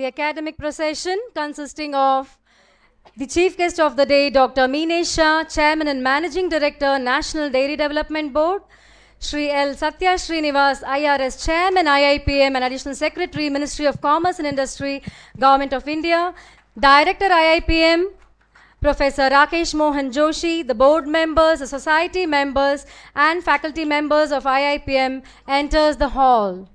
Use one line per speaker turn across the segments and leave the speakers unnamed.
the academic procession consisting of the chief guest of the day, Dr. Meenesh Shah, Chairman and Managing Director, National Dairy Development Board, Shri L. Satya Srinivas, IRS Chairman, IIPM and Additional Secretary, Ministry of Commerce and Industry, Government of India, Director, IIPM, Professor Rakesh Mohan Joshi, the board members, the society members, and faculty members of IIPM enters the hall.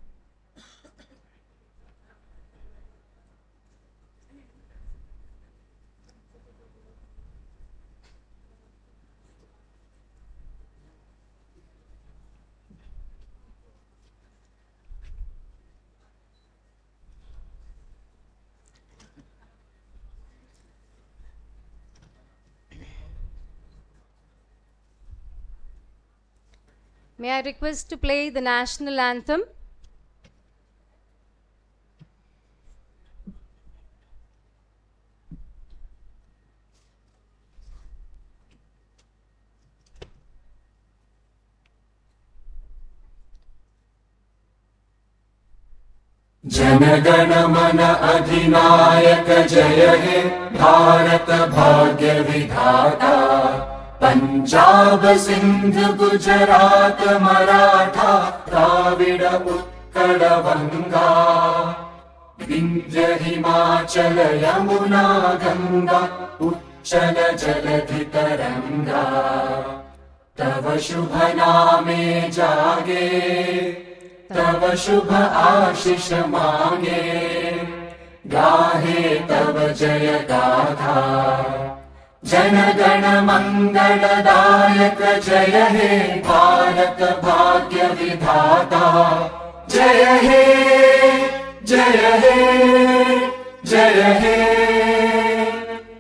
May I request to play the national anthem?
जनगण मन अधिनायक जय हे भारत भाग्य विधाता पंजाब सिंध गुजरात मराठा द्राविड उत्कल बंगा विंध्य हिमाचल यमुना गंगा उच्चल जलधि तरंगा तव शुभ नामे जागे तव शुभ आशीष मांगे गाहे तव जय गाथा जनगण मंगलदायक जय हे भारत भाग्य विधाता जय हे जय हे जय हे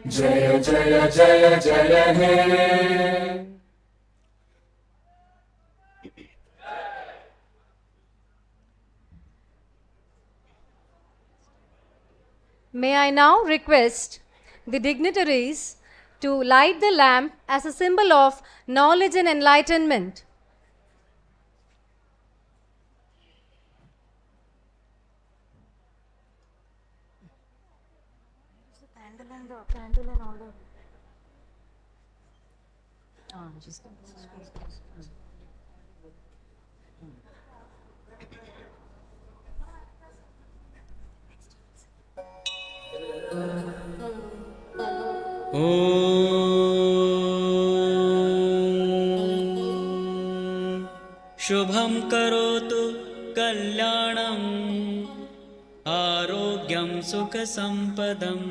जय जय जय जय हे।
May I now request the dignitaries to light the lamp as a symbol of knowledge and enlightenment. Candle and all that.
शुभं करोतु कल्याणं आरोग्यं सुखसंपदम्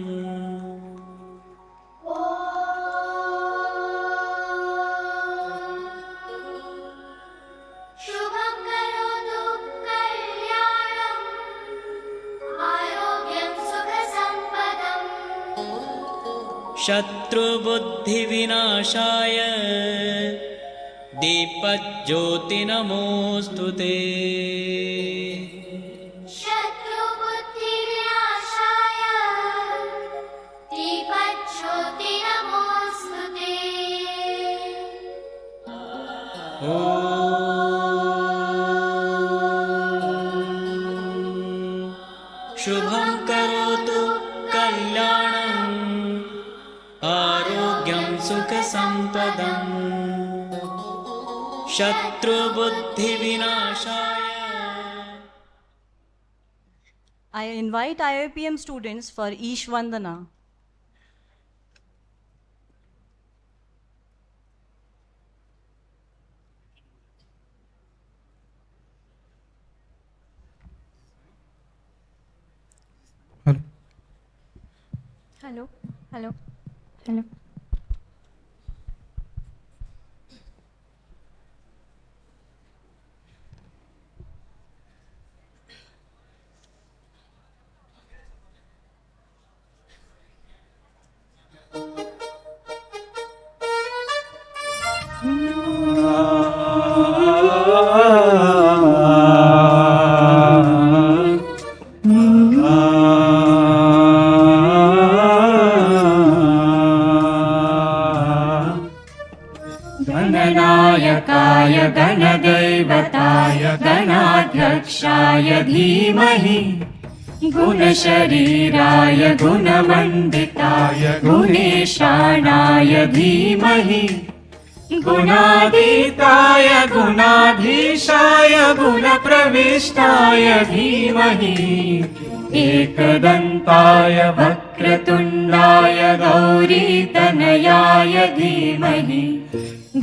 शुभं करोतु कल्याणं आरोग्यं सुखसंपदम्
शत्रुबुद्धिविनाशाय दीपज्योति नमोस्तुते
शत्रुबुद्धिविनाशाय दीपज्योति नमोस्तुते
शुभं करोतु कल्याणं आरोग्यं सुखसंपदम् शत्रुबुद्धिविनाशाय।
I invite IIPM students for Ish Vandana.
Hello. Hello. Hello.
गणनायकाय गणदैवताय गणाध्यक्षाय धीमहि
गुणशरीराय गुणमण्डिताय गुणेशानाय धीमहि गुणातीताय गुणाधीशाय गुणप्रविष्टाय धीमहि एकदन्ताय वक्रतुण्डाय गौरीतनयाय धीमहि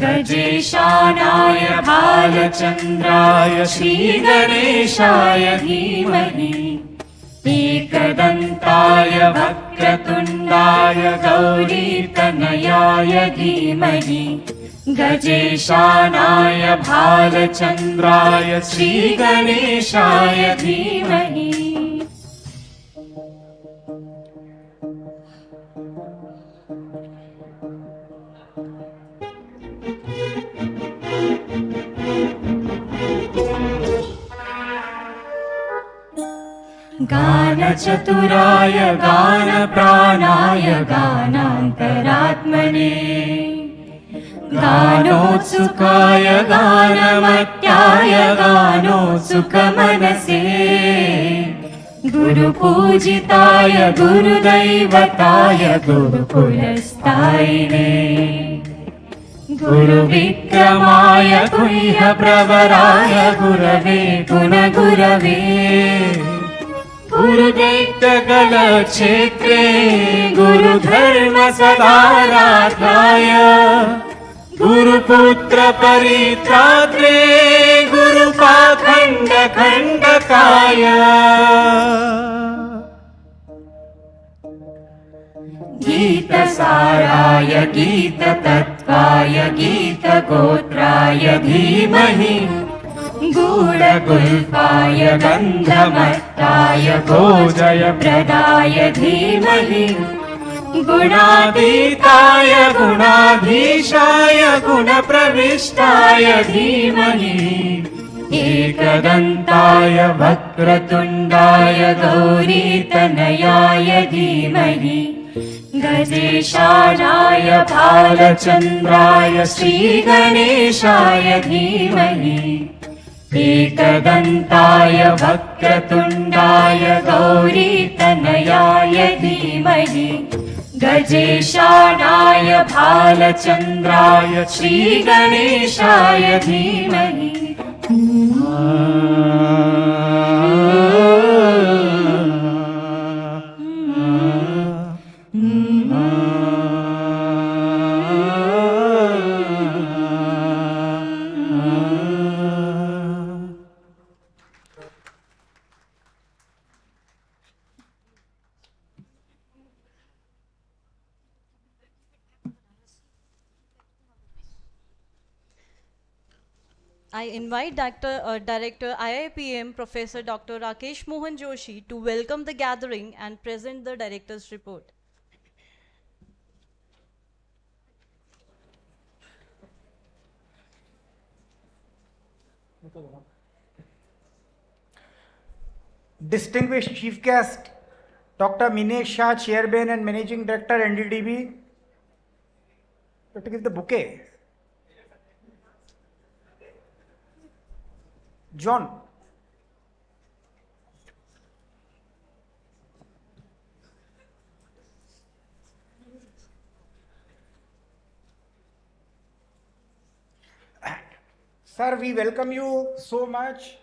गजेशानाय भालचन्द्राय श्रीगणेशाय धीमहि एकदन्ताय वक्रतुण्डाय गौरीतनयाय धीमहि गजेशानाय भालचन्द्राय श्रीगणेशाय धीमहि गानचतुराय गानप्राणाय गानान्तरात्मने गानोत्सुकाय गानमत्याय गानोत्सुकमनसे गुरुपूजिताय गुरुदैवताय गुरुकुलस्थायिने गुरुविक्रमाय गुह्यप्रवराय गुरवे गुणगुरवे गुरुदैत्यकलक्षेत्रे गुरुधर्म सदाराध्याय गुरुपुत्र परित्रात्रे गुरुपाखण्डखण्डकाय गीतसाराय गीततत्त्वाय गीतगोत्राय धीमहि गूढगुल्फाय गन्धमत्ताय भोजयप्रदाय धीमहि गुणातीताय गुणाधीशाय गुणप्रविष्टाय धीमहि एकदन्ताय वक्रतुण्डाय गौरीतनयाय धीमहि गजेशानाय भालचन्द्राय श्रीगणेशाय धीमहि एकदन्ताय वक्रतुण्डाय गौरीतनयाय धीमहि गजेशानाय भालचन्द्राय श्रीगणेशाय धीमहि
I invite Director IIPM Professor Dr. Rakesh Mohan Joshi to welcome the gathering and present the Director's report.
Distinguished Chief Guest, Dr. Minesh Shah, Chairman and Managing Director, NDDB. You have to give the bouquet. John. Sir, we welcome you so much.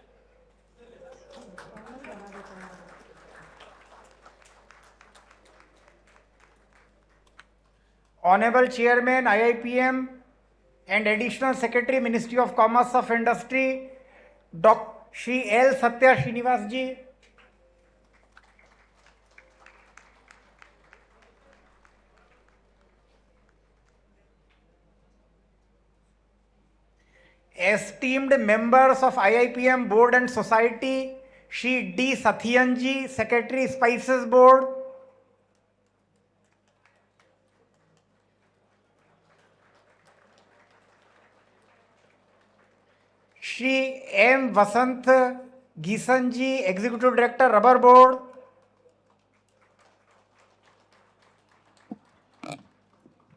Honorable Chairman, IIPM and Additional Secretary, Ministry of Commerce of Industry, Dr. Shri L. Satya Srinivas ji, esteemed members of IIPM Board and Society, Shri D. Sathiyan ji, Secretary, Spices Board, Shri M. Vasant Gisan ji, Executive Director, Rubber Board,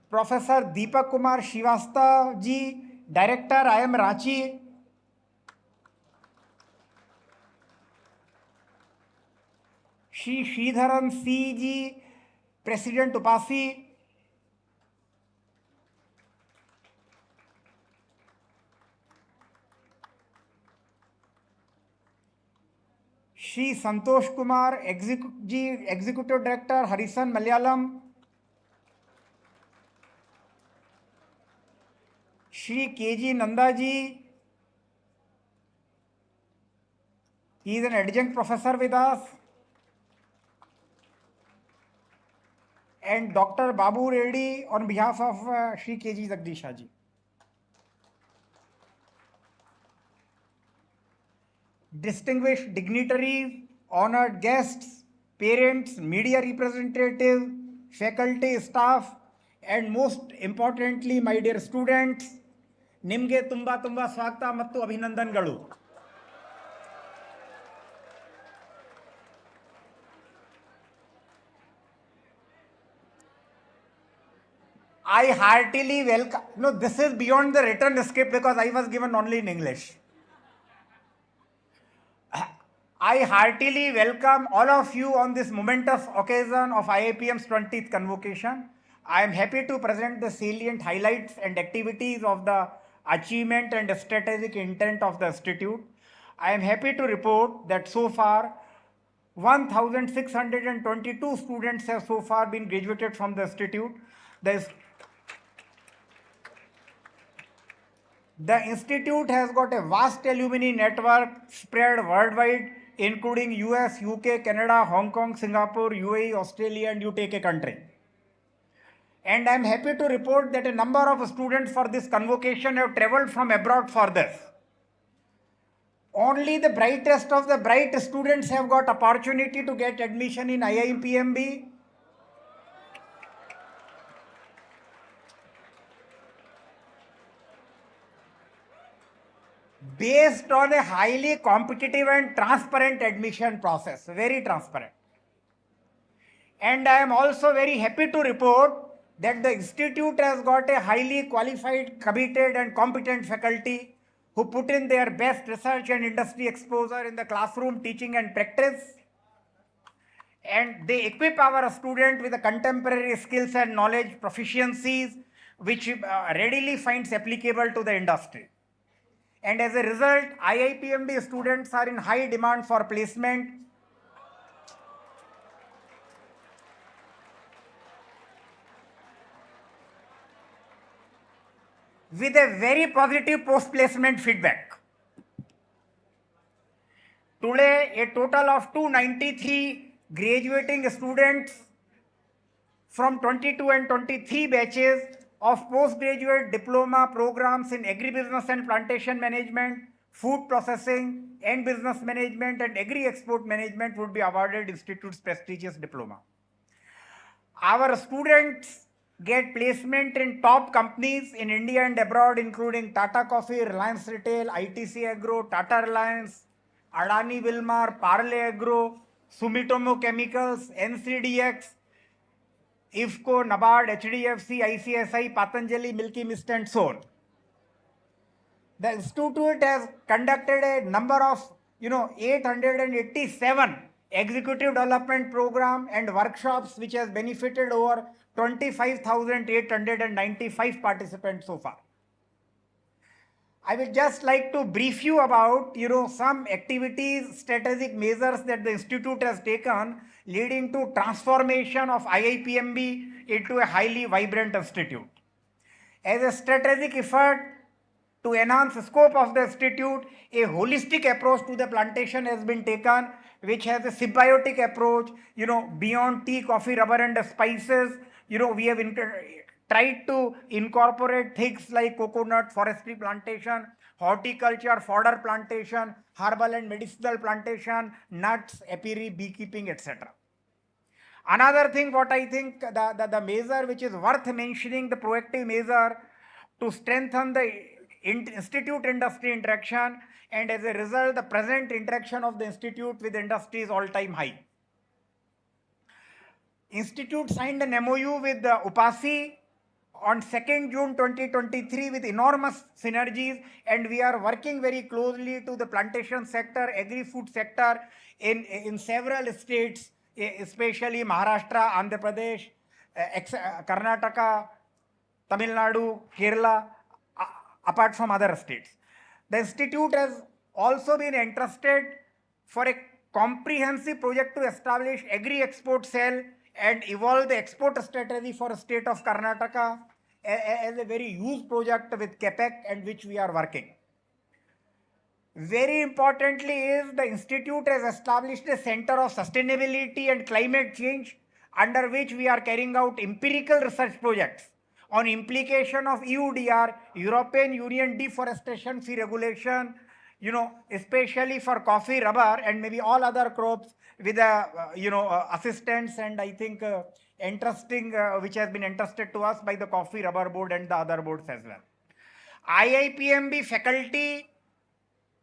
Professor Deepak Kumar Srivastava ji, Director, IIM Ranchi, Shri Sridharan C. Ji, President Upasi, Shri Santosh Kumar, Executive Director, Harisan Malayalam, Shri K.G. Nandaji, he is an adjunct professor with us, and Dr. Babu Reddy on behalf of Shri K.G. Jagdisha ji. Distinguished dignitaries, honored guests, parents, media representatives, faculty, staff, and most importantly, my dear students, ನಿಮಗೆ ತುಂಬ ತುಂಬ ಸ್ವಾಗತ ಮತ್ತು ಅಭಿನಂದನೆಗಳು. I heartily welcome, no, this is beyond the written script because I was given only in English. I heartily welcome all of you on this momentous occasion of IIPM's 20th Convocation. I am happy to present the salient highlights and activities of the achievement and strategic intent of the Institute. I am happy to report that so far 1,622 students have so far been graduated from the Institute. The Institute has got a vast alumni network spread worldwide, including US, UK, Canada, Hong Kong, Singapore, UAE, Australia, and you take a country. And I am happy to report that a number of students for this convocation have traveled from abroad for this. Only the brightest of the bright students have got opportunity to get admission in IIPMB. Based on a highly competitive and transparent admission process, very transparent. And I am also very happy to report that the Institute has got a highly qualified, committed and competent faculty who put in their best research and industry exposure in the classroom, teaching and practice. And they equip our students with the contemporary skills and knowledge proficiencies which readily finds applicable to the industry. And as a result, IIPMB students are in high demand for placement. With a very positive post-placement feedback. Today, a total of 293 graduating students from 22 and 23 batches of postgraduate diploma programs in agribusiness and plantation management, food processing and business management and agri-export management would be awarded Institute's prestigious diploma. Our students get placement in top companies in India and abroad, including Tata Coffee, Reliance Retail, ITC Agro, Tata Reliance, Adani Wilmar, Parle Agro, Sumitomo Chemicals, NCDX, IFCO, NABARD, HDFC, ICSI, Patanjali, Milky Mist and so on. The Institute has conducted a number of 887 executive development program and workshops which has benefited over 25,895 participants so far. I would just like to brief you about some activities, strategic measures that the Institute has taken leading to transformation of IIPMB into a highly vibrant institute. As a strategic effort to enhance the scope of the institute, a holistic approach to the plantation has been taken, which has a symbiotic approach, beyond tea, coffee, rubber and spices. We have tried to incorporate things like coconut, forestry plantation, horticulture, fodder plantation, herbal and medicinal plantation, nuts, apiary, beekeeping, etc. Another thing, what I think the measure which is worth mentioning, the proactive measure to strengthen the institute industry interaction, and as a result, the present interaction of the institute with industry is all-time high. Institute signed an MOU with the UPASI on 2nd June 2023 with enormous synergies, and we are working very closely to the plantation sector, agri-food sector in several states, especially Maharashtra, Andhra Pradesh, Karnataka, Tamil Nadu, Kerala, apart from other states. The institute has also been entrusted for a comprehensive project to establish agri-export cell and evolve the export strategy for the state of Karnataka as a very huge project with CAPEC and which we are working. Very importantly is the institute has established a center of sustainability and climate change under which we are carrying out empirical research projects on implication of EUDR, European Union deforestation fee regulation, especially for coffee, rubber, and maybe all other crops with assistance and I think interesting, which has been entrusted to us by the Coffee Rubber Board and the other boards as well. IIPMB faculty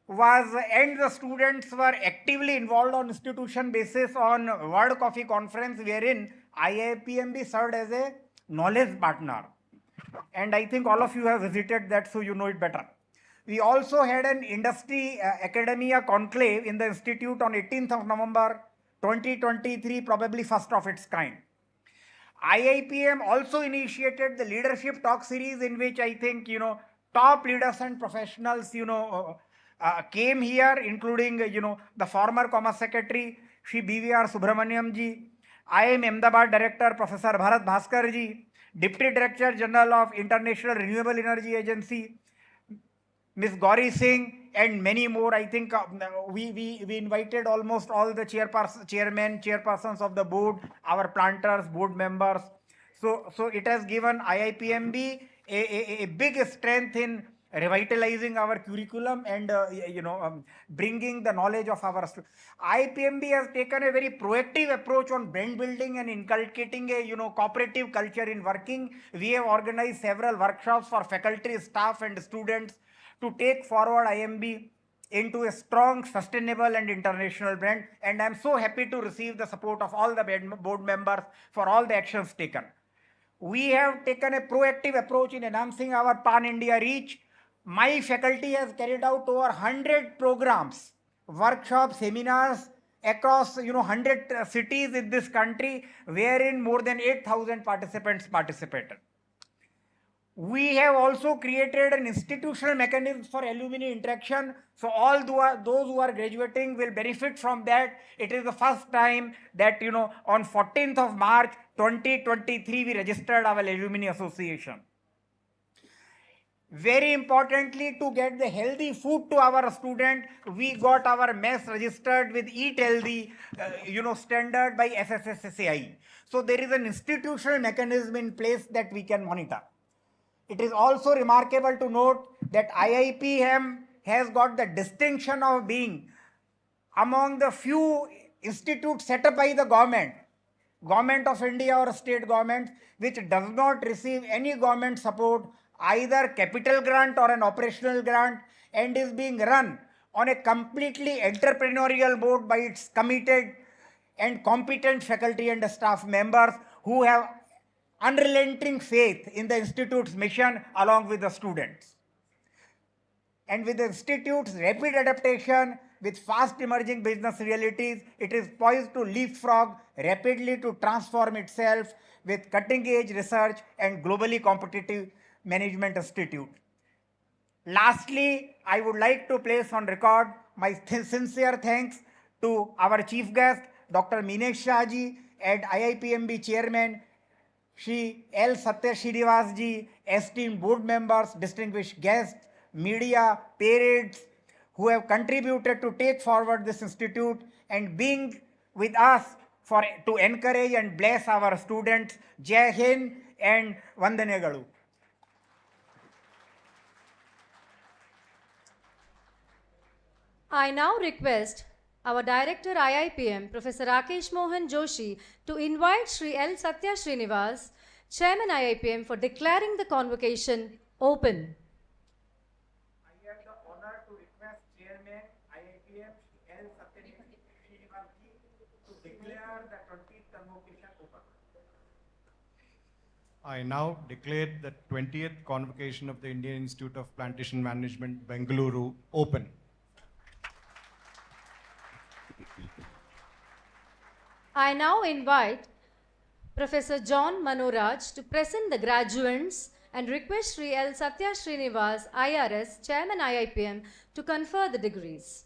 and the students were actively involved on institution basis on World Coffee Conference, wherein IIPMB served as a knowledge partner. And I think all of you have visited that, so you know it better. We also had an industry academia conclave in the institute on 18th of November 2023, probably first of its kind. IIPM also initiated the leadership talk series in which I think, top leaders and professionals, came here, including, the former Commerce Secretary, Shri BVR Subramaniam ji, IIM Ahmedabad Director, Professor Bharat Bhaskar ji, Deputy Director General of International Renewable Energy Agency, Ms. Gauri Singh, and many more. I think we invited almost all the chairpersons of the board, our planters, board members. So it has given IIPMB a big strength in revitalizing our curriculum and bringing the knowledge of our students. IIPMB has taken a very proactive approach on brand building and inculcating a cooperative culture in working. We have organized several workshops for faculty, staff, and students to take forward IMB into a strong, sustainable, and international brand. And I am so happy to receive the support of all the board members for all the actions taken. We have taken a proactive approach in enhancing our pan-India reach. My faculty has carried out over 100 programs, workshops, seminars across 100 cities in this country, wherein more than 8,000 participants participated. We have also created an institutional mechanism for alumni interaction. So all those who are graduating will benefit from that. It is the first time that, on 14th of March 2023, we registered our alumni association. Very importantly, to get the healthy food to our student, we got our mess registered with Eat Healthy, standard by FSSAI. So there is an institutional mechanism in place that we can monitor. It is also remarkable to note that IIPM has got the distinction of being among the few institutes set up by the government of India or state government, which does not receive any government support, either capital grant or an operational grant, and is being run on a completely entrepreneurial board by its committed and competent faculty and staff members who have unrelenting faith in the institute's mission along with the students. And with the institute's rapid adaptation with fast emerging business realities, it is poised to leapfrog rapidly to transform itself with cutting edge research and globally competitive management institute. Lastly, I would like to place on record my sincere thanks to our chief guest, Dr. Minesh Shah ji, and IIPMB chairman, Shri L. Satya Srinivas ji, esteemed board members, distinguished guests, media, parents, who have contributed to take forward this institute and being with us to encourage and bless our students. Jai Hind and Vandanegalu.
I now request our Director IIPM, Professor Rakesh Mohan Joshi, to invite Shri L. Satya Srinivas, Chairman IIPM, for declaring the convocation open.
I have the honor to request Chairman IIPM L. Satya Srinivas to declare the 20th Convocation open.
I now declare the 20th Convocation of the Indian Institute of Plantation Management, Bengaluru, open.
I now invite Professor John Manoraj to present the graduates and request Sri L. Satya Srinivas, IRS, Chairman IIPM, to confer the degrees.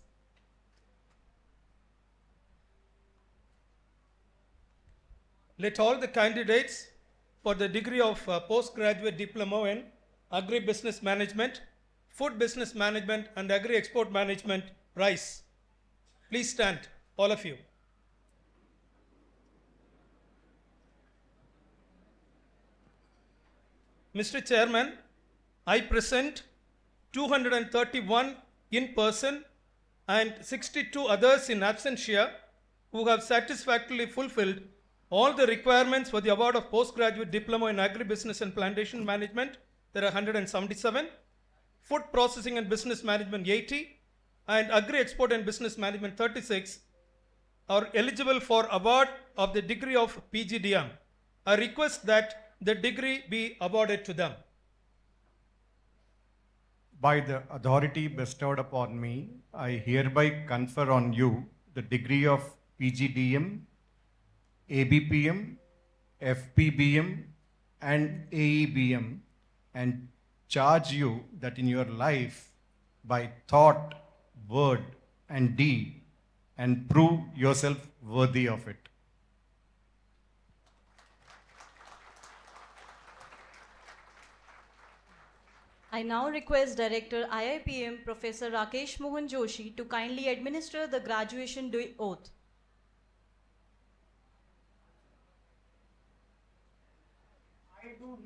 Let all the candidates for the degree of postgraduate diploma in agribusiness management, food business management, and agri-export management rise. Please stand, all of you. Mr. Chairman, I present 231 in person and 62 others in absentia who have satisfactorily fulfilled all the requirements for the award of postgraduate diploma in agribusiness and plantation management. There are 177, food processing and business management 80, and agri-export and business management 36 are eligible for award of the degree of PGDM. I request that the degree be awarded to them.
By the authority bestowed upon me, I hereby confer on you the degree of PGDM, ABPM, FPBM, and AEBM, and charge you that in your life, by thought, word, and deed, and prove yourself worthy of it.
I now request Director IIPM Professor Rakesh Mohan Joshi to kindly administer the graduation oath.
I do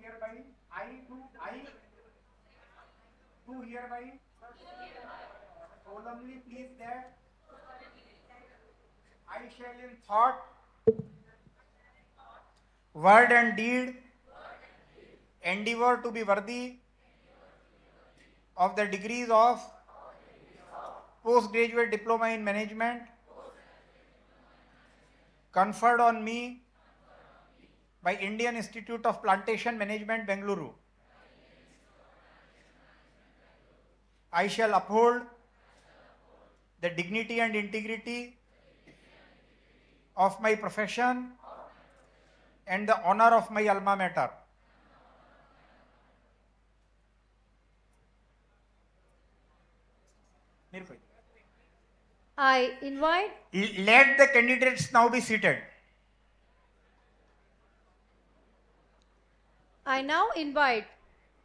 hereby solemnly please that I shall in thought, word and deed endeavor to be worthy of the degrees of postgraduate diploma in management conferred on me by Indian Institute of Plantation Management, Bengaluru. I shall uphold the dignity and integrity of my profession and the honor of my alma mater.
I invite.
Let the candidates now be seated.
I now invite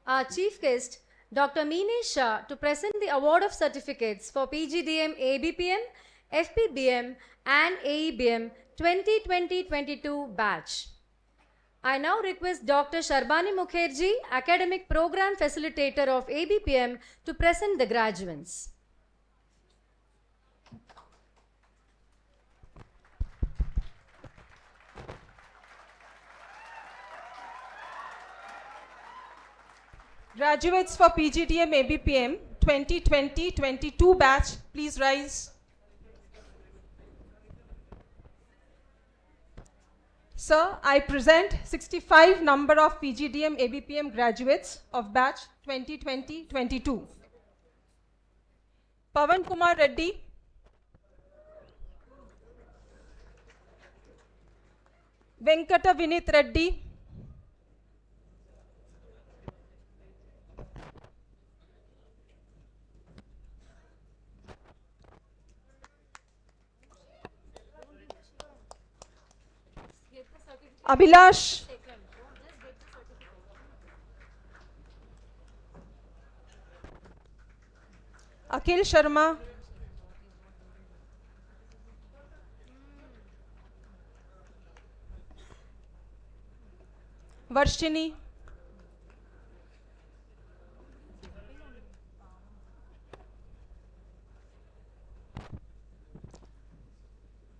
our chief guest, Dr. Meenesh Shah, to present the award of certificates for PGDM ABPM, FPBM, and AEBM 2020-22 batch. I now request Dr. Sharbani Mukherjee, Academic Program Facilitator of ABPM, to present the graduates.
Graduates for PGDM ABPM 2020-22 batch, please rise. Sir, I present 65 number of PGDM ABPM graduates of batch 2020-22. Pavan Kumar Reddy, Venkata Vinith Reddy, Abhilash, Akhil Sharma, Varshini,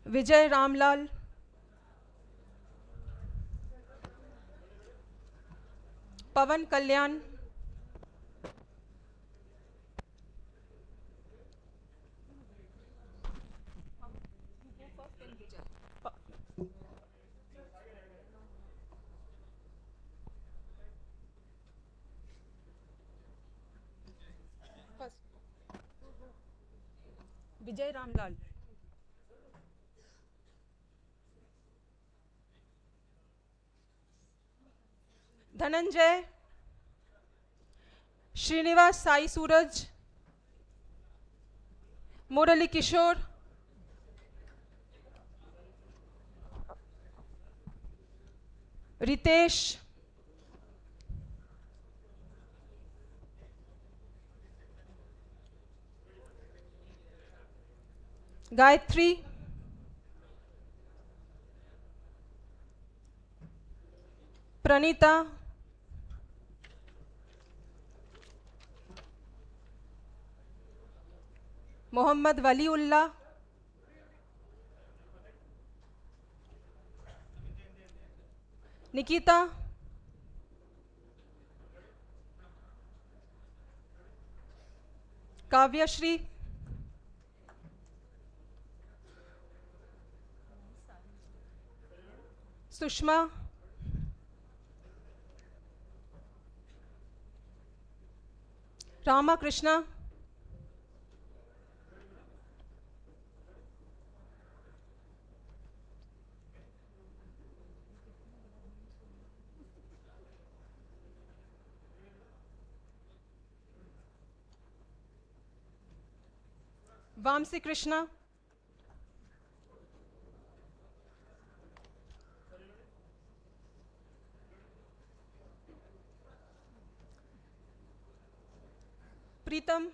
Vijay Ramlal, Pavan Kalyan, Vijay Ramlal, Dhananjay, Srinivas Sai Suraj, Murali Kishore, Ritesh, Gayatri, Pranita, Mohammad Waliullah, Nikita, Kavya Shri, Sushma, Ramakrishna, Vamsi Krishna, Pritam,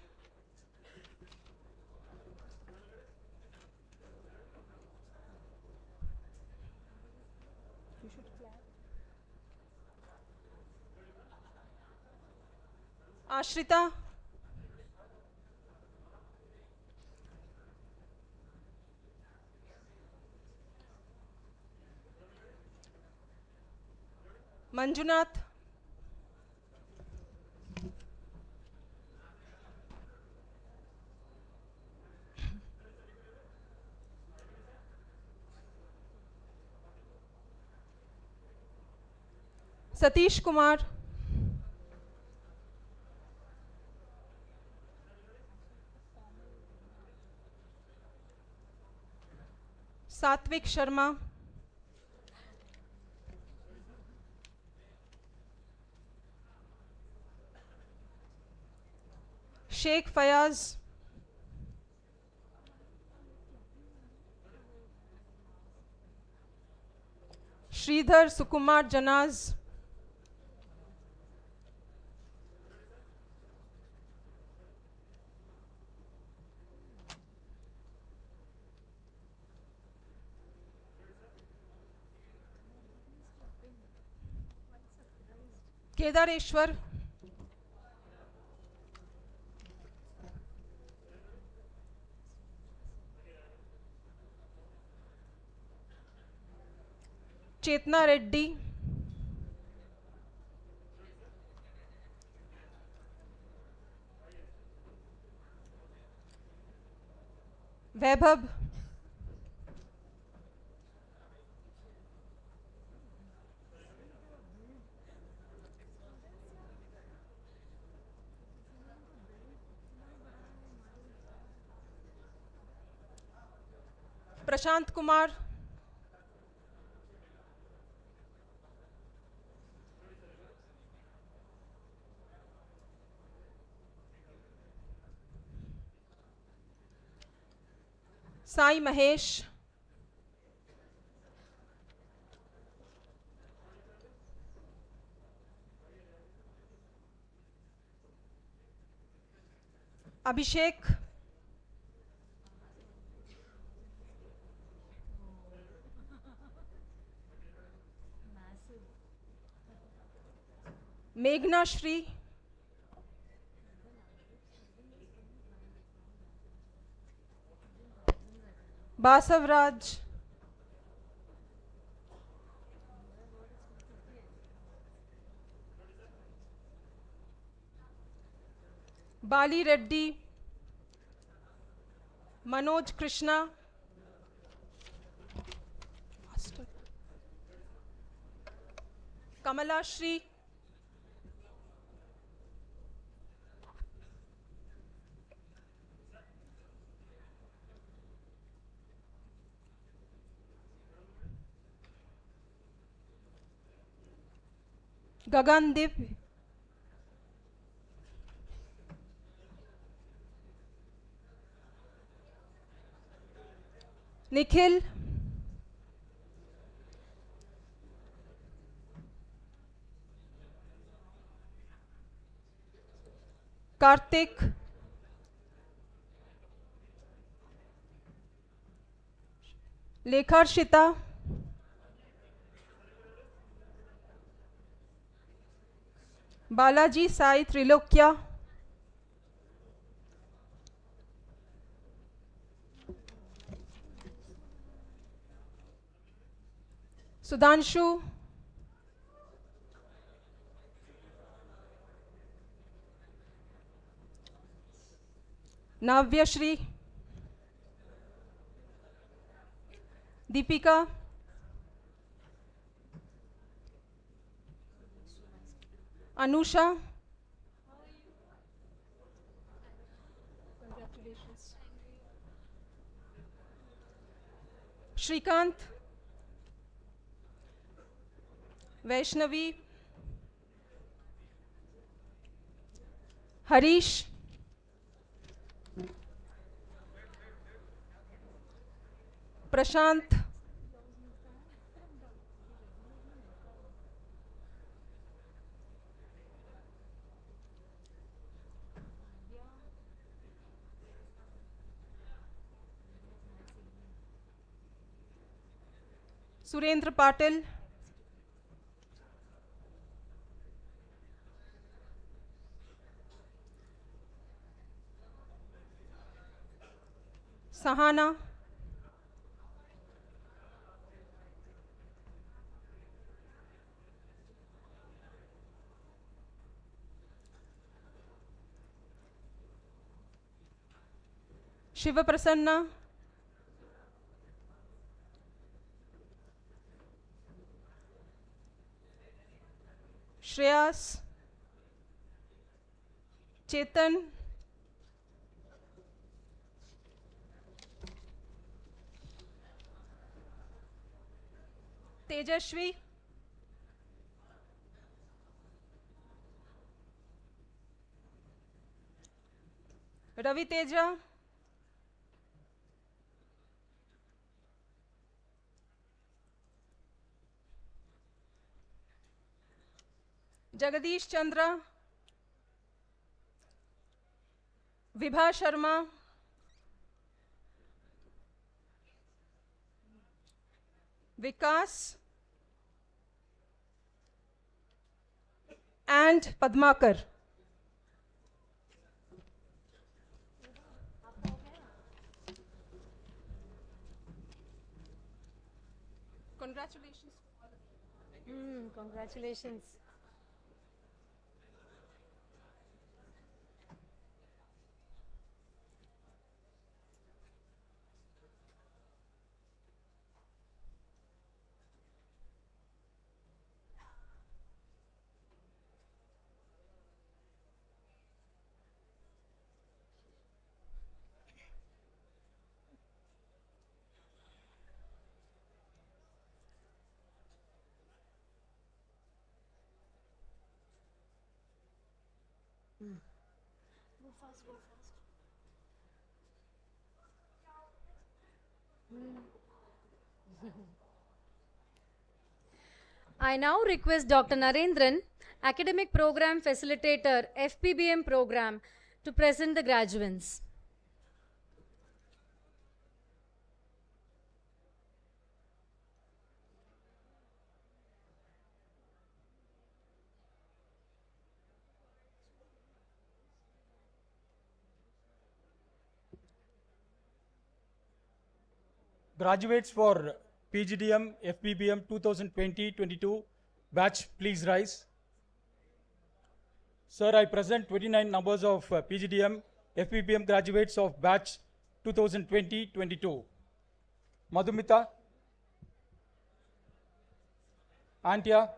Ashrita, Manjunath, Satish Kumar, Satvik Sharma, Sheikh Fayaz, Sridhar Sukumar Janaz, Kedareshwar, Chetna Reddy, Vaibhav, Prashant Kumar, Sai Mahesh, Abhishek, Meghna Shri, Basav Raj, Bali Reddy, Manoj Krishna, Kamala Shri, Gagandip, Nikhil, Karthik, Lekharshita, Balaji Sai Trilokya, Sudhanshu, Navyashri, Deepika, Anusha, Shrikant, Vaishnavi, Harish, Prashant, Surendra Patil, Sahana, Shiva Prasanna, Shreyas, Chetan, Tejashvi, Ravi Teja, Jagadish Chandra, Vibha Sharma, Vikas, and Padmakar. Congratulations.
Congratulations. I now request Dr. Narendran, Academic Program Facilitator, FPBM Program, to present the graduates.
Graduates for PGDM FPBM 2020-22 batch, please rise. Sir, I present 29 numbers of PGDM FPBM graduates of batch 2020-22. Madhumita, Antya,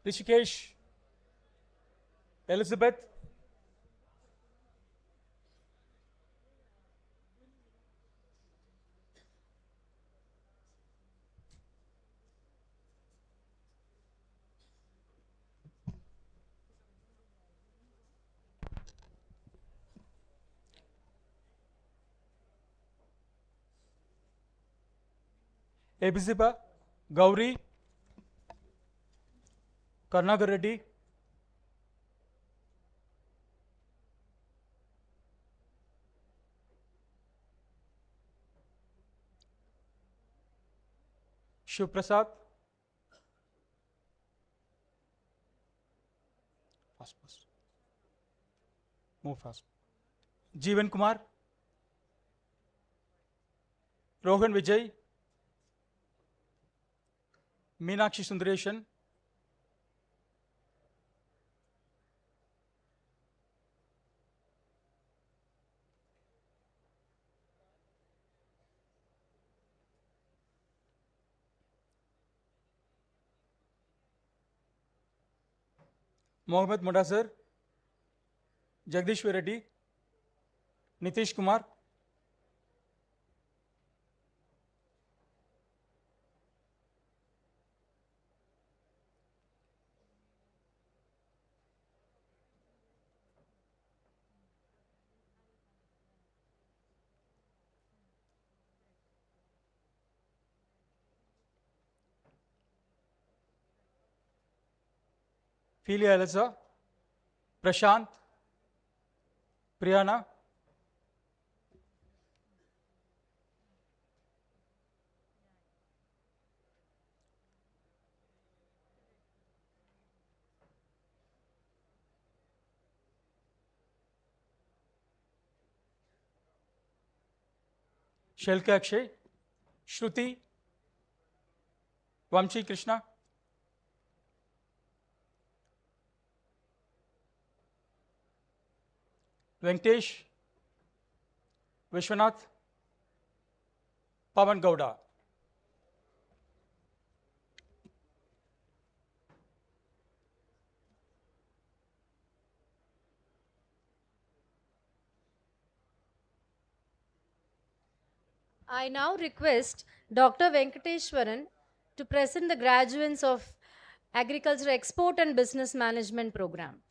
Rishikesh, Elizabeth, Ebisiba Gauri, Karnagar Reddy, Shiv Prasad, fast. Move fast. Jeevan Kumar, Rohan Vijay, Meenakshi Sundareshan, Mohammad Mudasar, Jagdishwar Reddy, Nitish Kumar, Philia Eliza, Prashant, Priyana, Shelka Akshay, Shruti, Vamshi Krishna, Venkatesh, Vishwanath, Pavan Gowda.
I now request Dr. Venkateshwaran to present the graduates of Agriculture Export and Business Management Program.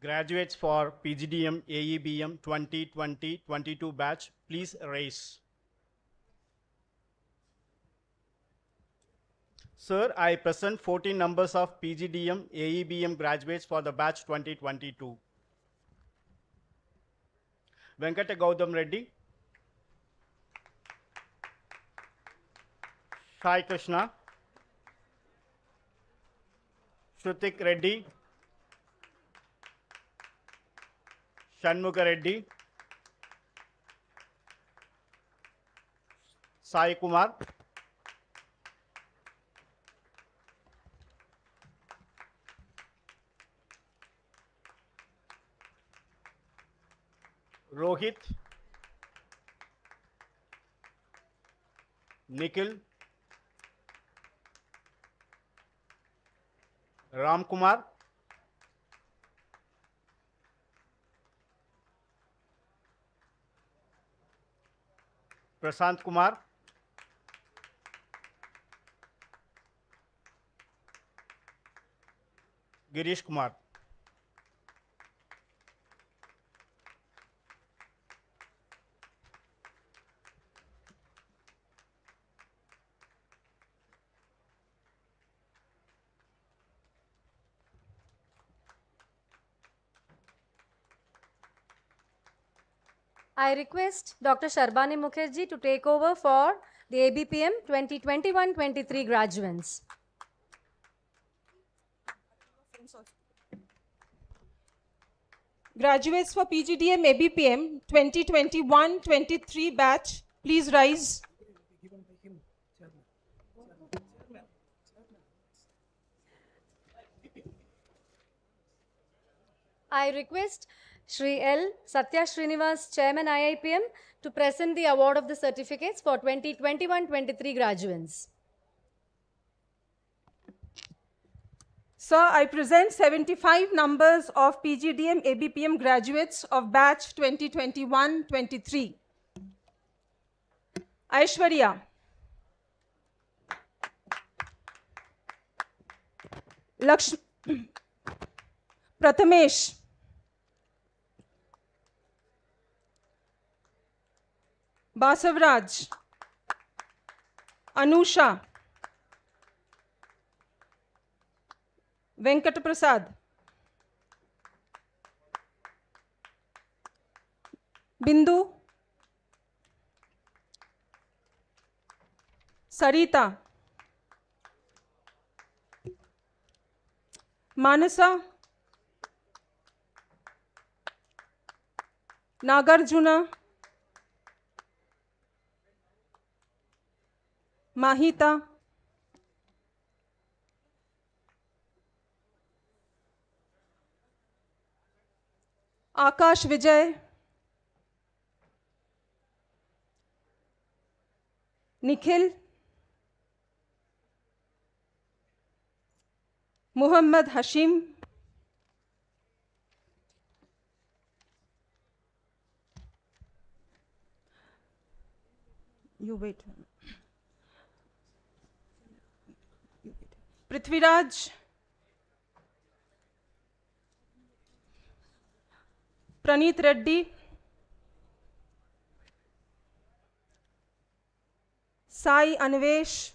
Graduates for PGDM AEBM 2020-22 batch, please rise. Sir, I present 14 numbers of PGDM AEBM graduates for the batch 2022. Venkata Gautam Reddy, Sai Krishna, Shrutik Reddy, Shanmukha Reddy, Sai Kumar, Rohit, Nikhil, Ram Kumar, Prasant Kumar, Girish Kumar.
I request Dr. Sharbani Mukherjee to take over for the ABPM 2021-23 graduates.
Graduates for PGDM ABPM 2021-23 batch, please rise.
I request Shri L. Satya Srinivas, Chairman IIPM, to present the award of the certificates for 2021-23 graduates.
Sir, I present 75 numbers of PGDM ABPM graduates of batch 2021-23. Aishwarya. Prathamesh. Basavraj. Anusha. Venkat Prasad. Bindu. Sarita. Manasa. Nagarjuna. Mahita. Akash Vijay. Nikhil. Muhammad Hashim. You wait. Prithviraj. Praneeth Reddy. Sai Anvesh.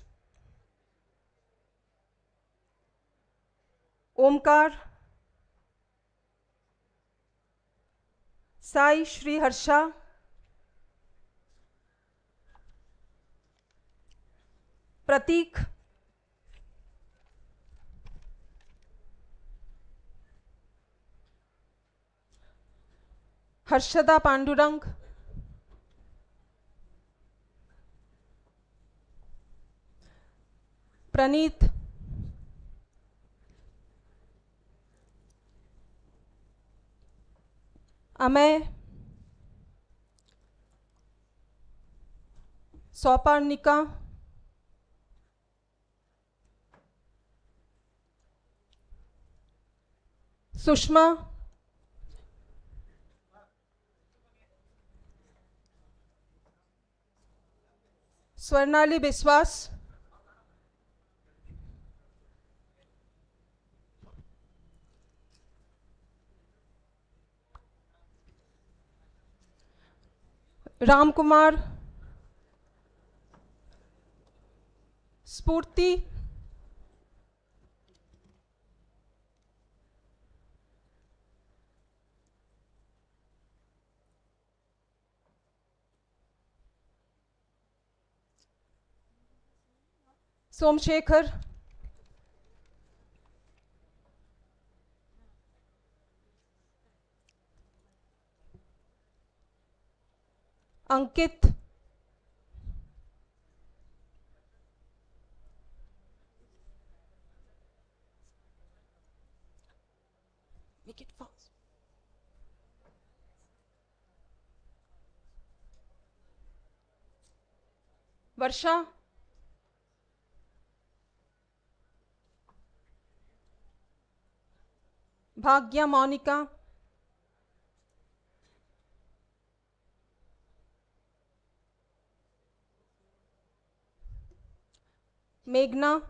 Omkar. Sai Shri Harsha. Pratik. Harshada Pandurang. Praneeth. Amay. Soparnika. Sushma. Swarnali Biswas. Ram Kumar. Spurti. Somshekhar. Ankit. Make it fast. Varsha. Bhagya Monica. Meghna.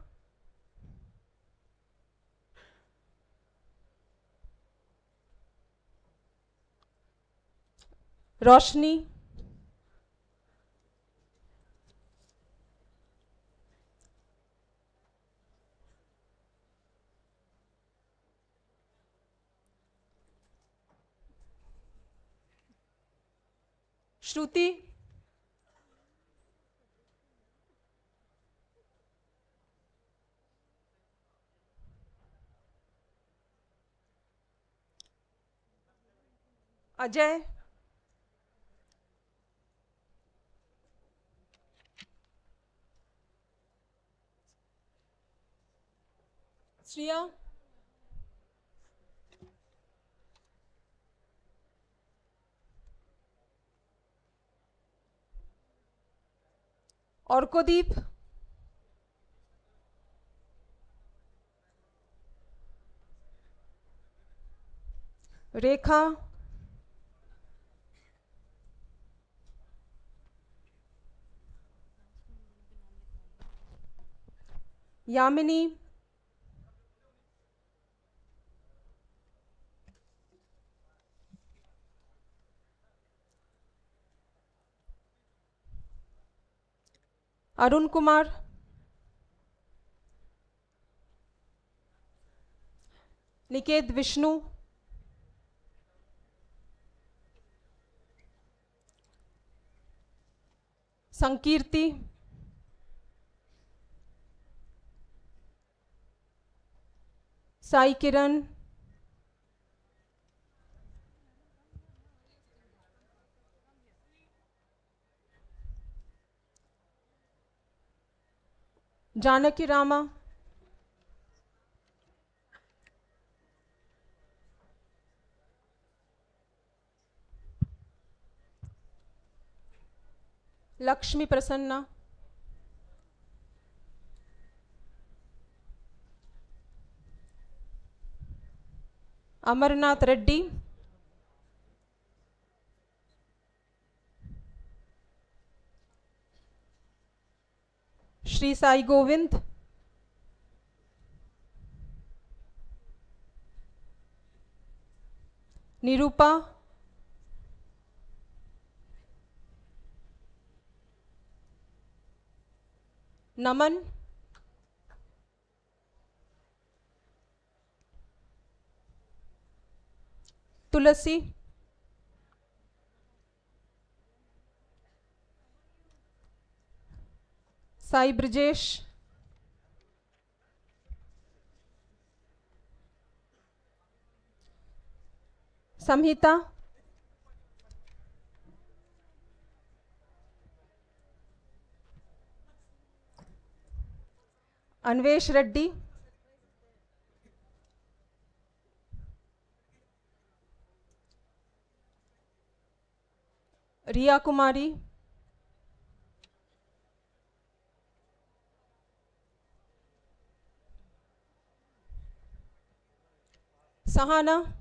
Roshni. Shruti. Ajay, Shriya, Orkodeep, Rekha, Yamini, Arun Kumar, Niket Vishnu, Sankirti, Sai Kiran, Janaki Rama, Lakshmi Prasanna, Amarnath Reddy, Shri Sai Govind, Nirupa, Naman, Tulasi, Sai Brijesh, Samhita, Anvesh Reddy, Riya Kumari, Sahana,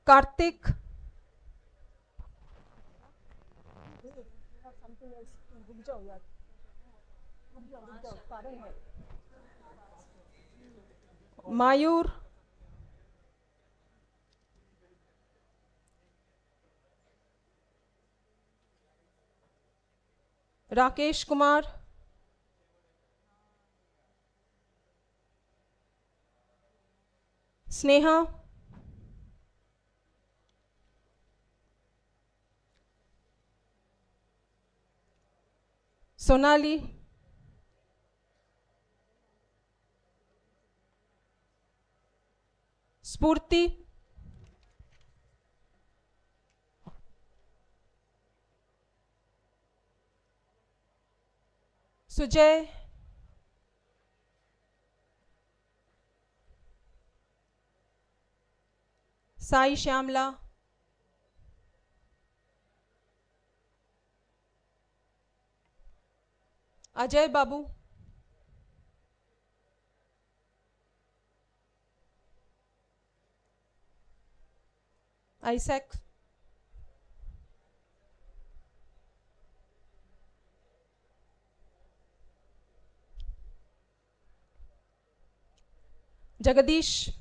Karthik, Mayur, Rakesh Kumar, Sneha, Sonali, Spurti, Sujay, Sai Shyamla, Ajay Babu, Isaac, Jagadish,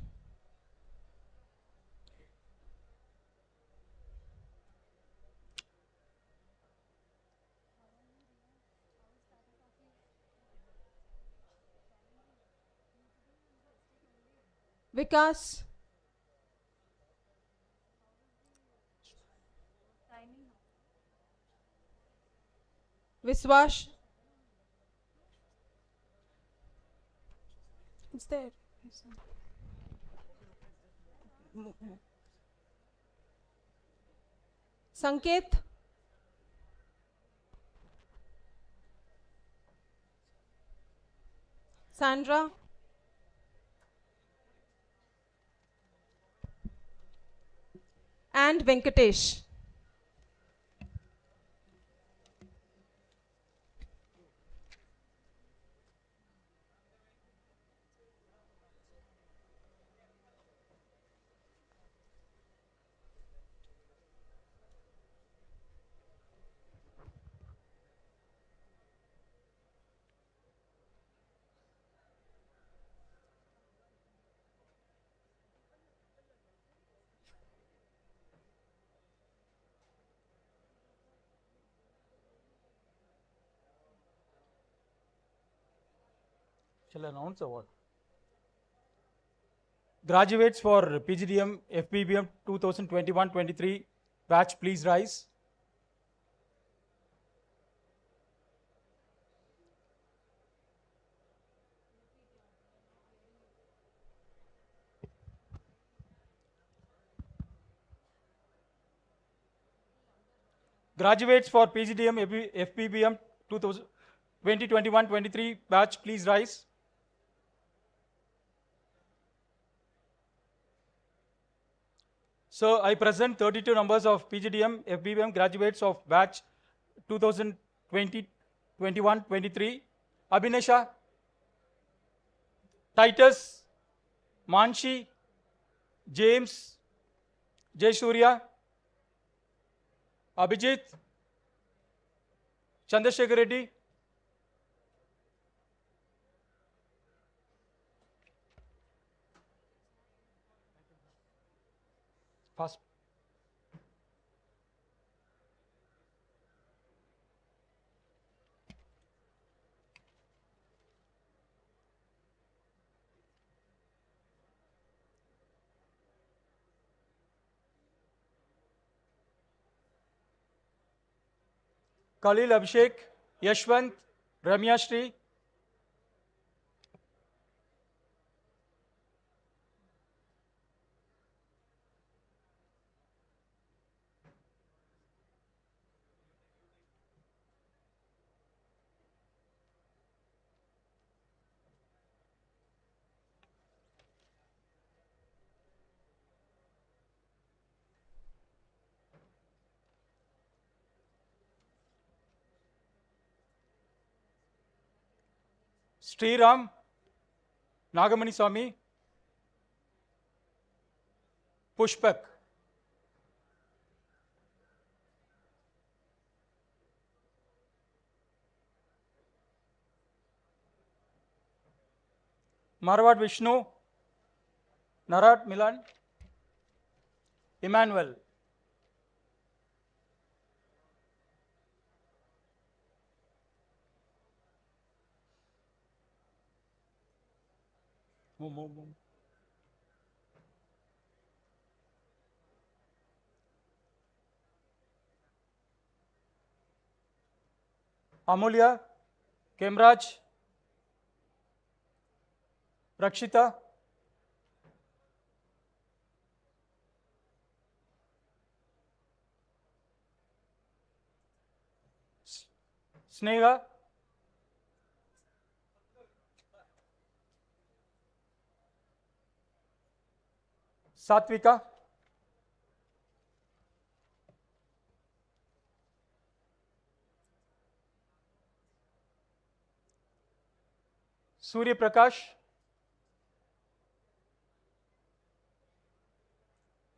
Vikas, Viswash, it's there. Sanket, Sandra, and Venkatesh.
Shall I announce or what? Graduates for PGDM FPBM 2021-23 batch, please rise. Graduates for PGDM FPBM 2021-23 batch, please rise. So I present 32 numbers of PGDM FBBM graduates of batch 2020-21-23. Abhinesha, Titus, Manshi, James, Jaysurya, Abhijit, Chandrasekhar Reddy, fast. Khalil Abhishek, Yashwant, Ramya Shri, Sriram, Nagamani Swami, Pushpak. Marwad Vishnu, Narat Milan, Emmanuel. Move. Amulya, Kemraj, Rakshita, Sneha, Satvika, Surya Prakash,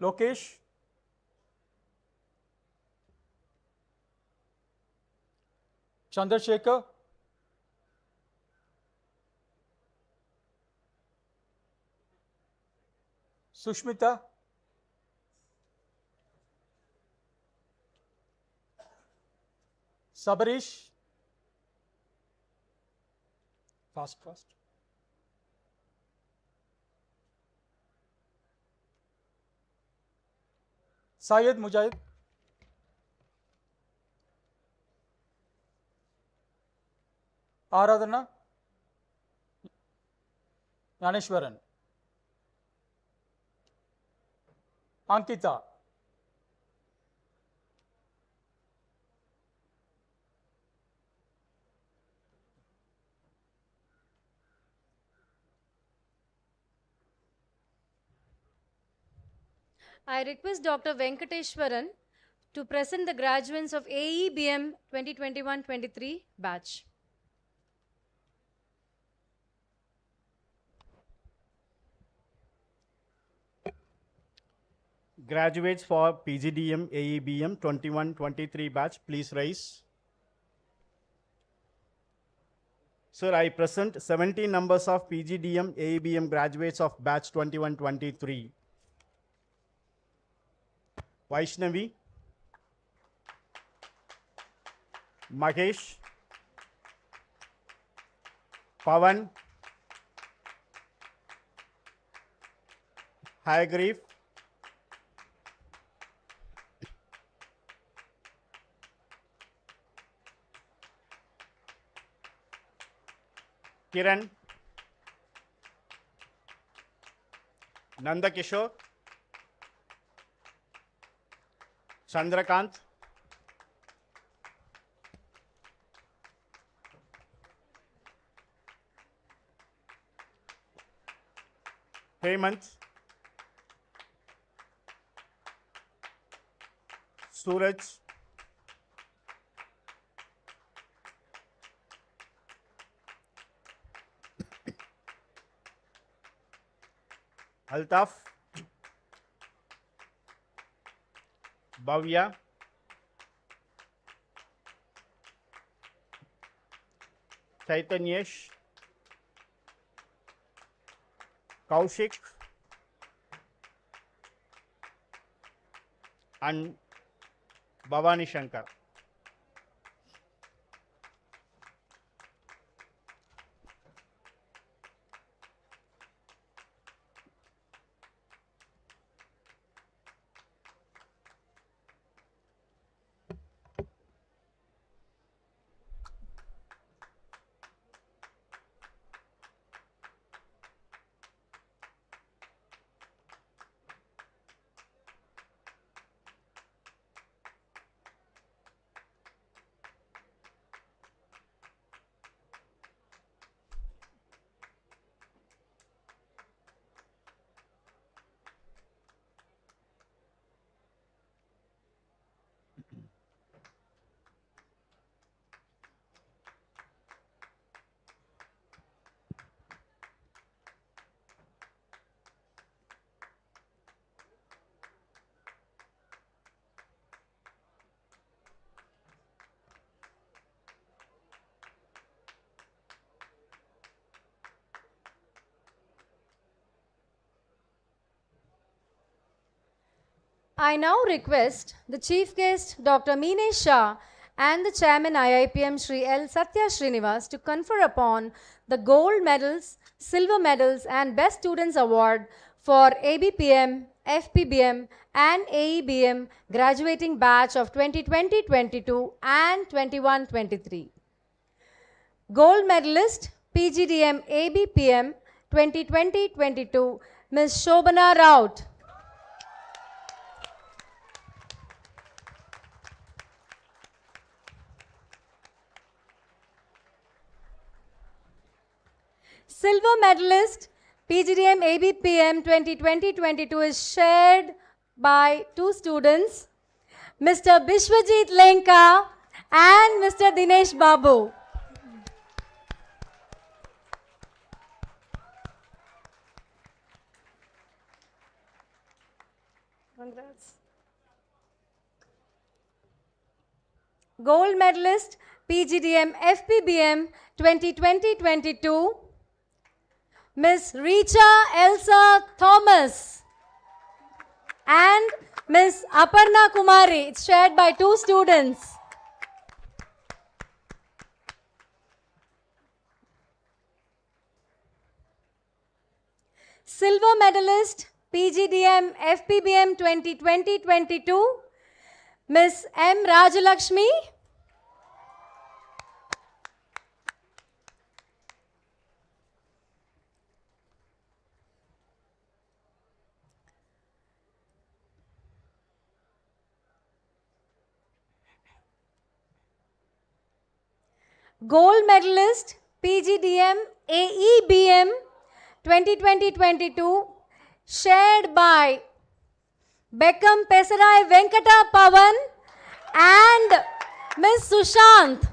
Lokesh, Chandrasekhar, Sushmita, Sabarish, fast. Syed Mujahid, Aradhana, Yaneshwaran. Ankita.
I request Dr. Venkateshwaran to present the graduates of AEBM 2021-23 batch.
Graduates for PGDM AEBM 21-23 batch, please rise. Sir, I present 70 numbers of PGDM AEBM graduates of batch 21-23. Vaishnavi, Mahesh, Pavan, Hayagreef, Kiran, Nandakishore, Chandrakant, Hemant, Suraj, Altaf, Bhavya, Chaitanyesh, Kaushik, and Bhavani Shankar.
I now request the Chief Guest Dr. Meenesh Shah and the Chairman IIPM Shri L. Satya Srinivas to confer upon the Gold Medals, Silver Medals and Best Students Award for ABPM, FPBM and AEBM graduating batch of 2020-22 and 21-23. Gold Medalist PGDM ABPM 2020-22 Ms. Shobana Raut. Silver medalist PGDM ABPM 2020-22 is shared by two students, Mr. Bishwajit Lenka and Mr. Dinesh Babu. Congrats. Gold medalist PGDM FPBM 2020-22 Ms. Richa Elsa Thomas and Ms. Aparna Kumari. It's shared by two students. Silver medalist PGDM FPBM 2020-22 Ms. M. Rajalakshmi Gold medalist PGDM AEBM 2020-22 shared by Beckham Pesarai Venkata Pavan and Ms. Sushant.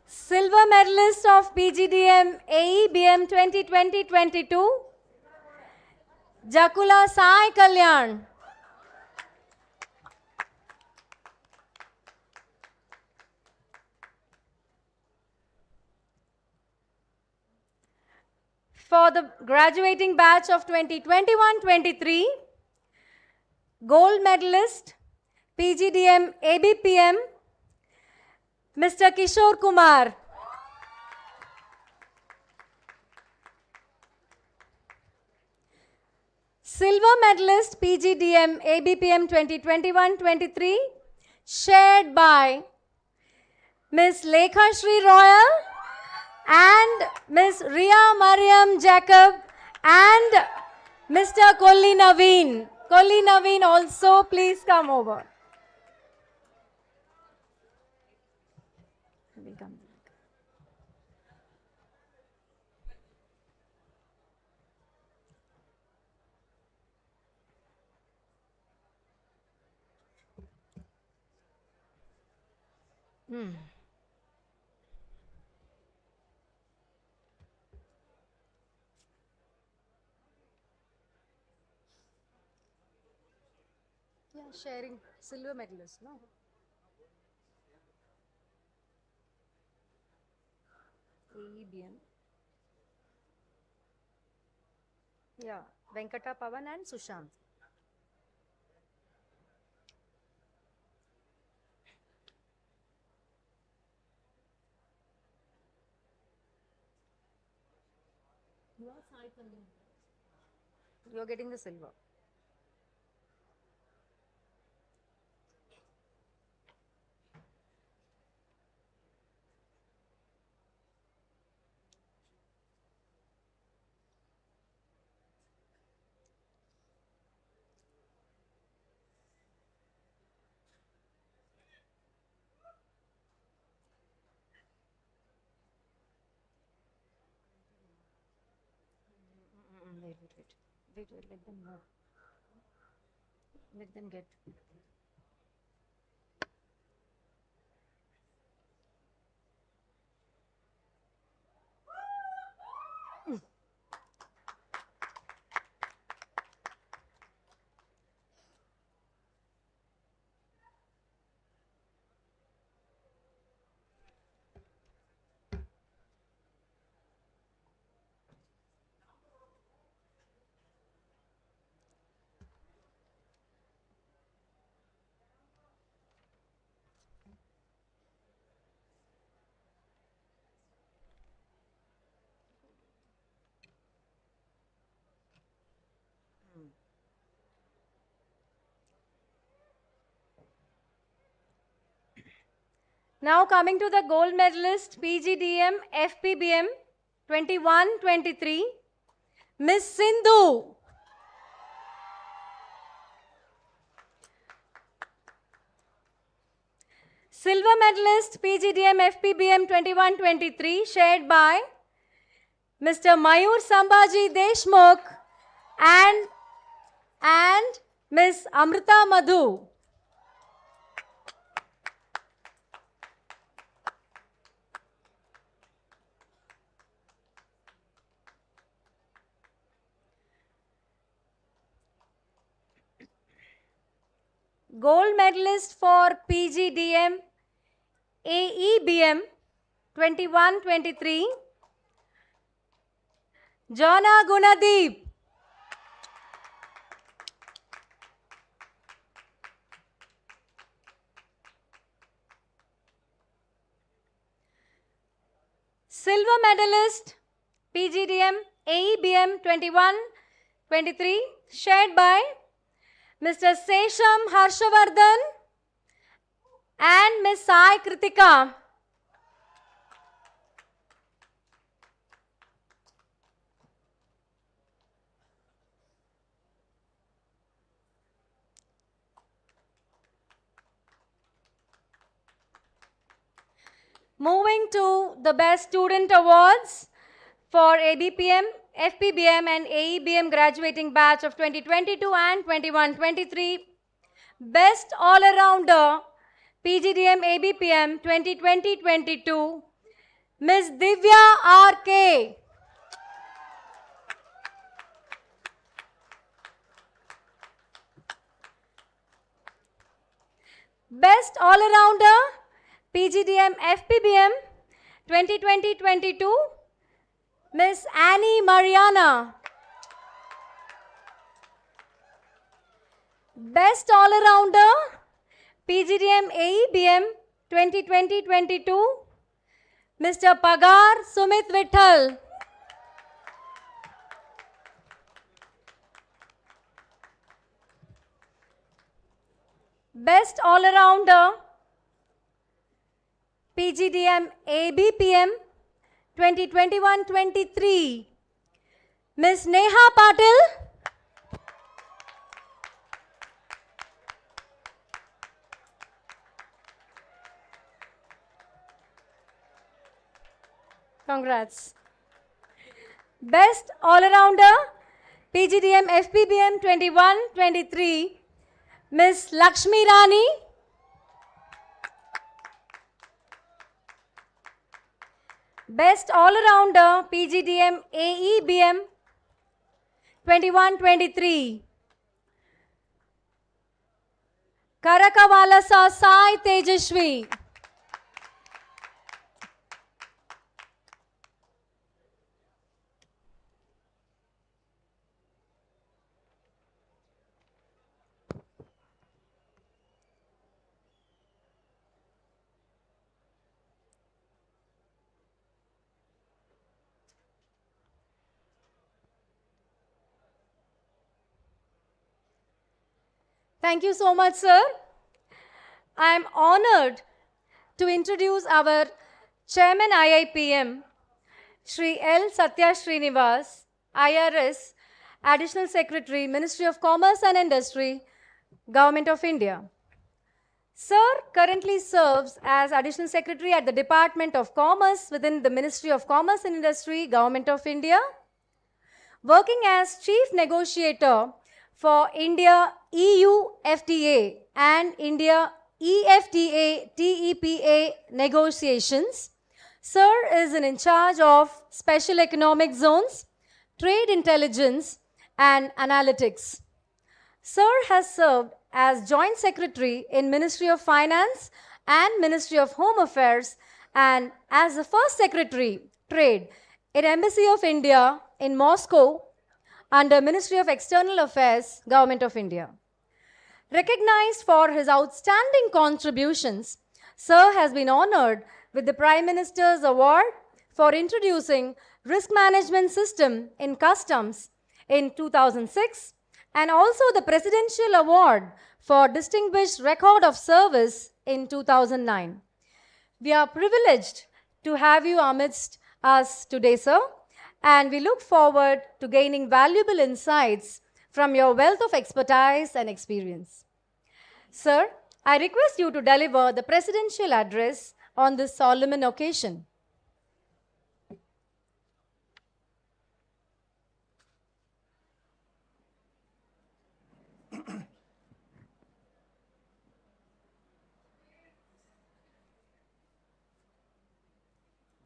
Silver medalist of PGDM AEBM 2020-22 Jakula Sai Kalyan. For the graduating batch of 2021-23, gold medalist PGDM ABPM Mr. Kishore Kumar. Silver medalist PGDM ABPM 2021-23 shared by Ms. Lekha Shri Royal and Ms. Ria Mariam Jacob and Mr. Kolli Naveen. Kolli Naveen also, please come over. Yeah, sharing silver medalist, no? AEBM. Yeah, Venkata Pavan and Sushant. You are getting the silver. Wait, let them know. Let them get. Now coming to the gold medalist PGDM FPBM 21-23, Miss Sindhu. Silver medalist PGDM FPBM 21-23 shared by Mr. Mayur Sambhaji Deshmukh and Miss Amrita Madhu. Gold medalist for PGDM AEBM 21-23, Jana Gunadeep. Silver medalist PGDM AEBM 21-23 shared by Mr. Sesham Harshavardhan and Ms. Sai Kritika. Moving to the Best Student Awards for ABPM, FPBM and AEBM graduating batch of 2022 and 21-23. Best All-Arounder, PGDM ABPM 2020-22, Ms. Divya R.K. Best All-Arounder, PGDM FPBM 2020-22, Ms. Annie Mariana. Best All-Arounder, PGDM AEBM 2020-22, Mr. Pagar Sumit Vittal. Best All-Arounder, PGDM ABPM 2021-23, Ms. Neha Patil. Congrats. Best All-Arounder, PGDM FPBM 21-23, Ms. Lakshmi Rani. Best All-Arounder, PGDM AEBM 21-23, Karakavalasa Sai Tejashwi. Thank you so much, sir. I am honored to introduce our Chairman IIPM, Shri L. Satya Srinivas, IRS, Additional Secretary, Ministry of Commerce and Industry, Government of India. Sir currently serves as Additional Secretary at the Department of Commerce within the Ministry of Commerce and Industry, Government of India, working as Chief Negotiator for India EU FTA and India EFTA TEPA negotiations. Sir is in charge of Special Economic Zones, Trade Intelligence and Analytics. Sir has served as Joint Secretary in Ministry of Finance and Ministry of Home Affairs and as the First Secretary, Trade, in Embassy of India in Moscow under Ministry of External Affairs, Government of India. Recognized for his outstanding contributions, Sir has been honored with the Prime Minister's Award for introducing Risk Management System in Customs in 2006 and also the Presidential Award for Distinguished Record of Service in 2009. We are privileged to have you amidst us today, sir, and we look forward to gaining valuable insights from your wealth of expertise and experience. Sir, I request you to deliver the presidential address on this solemn occasion.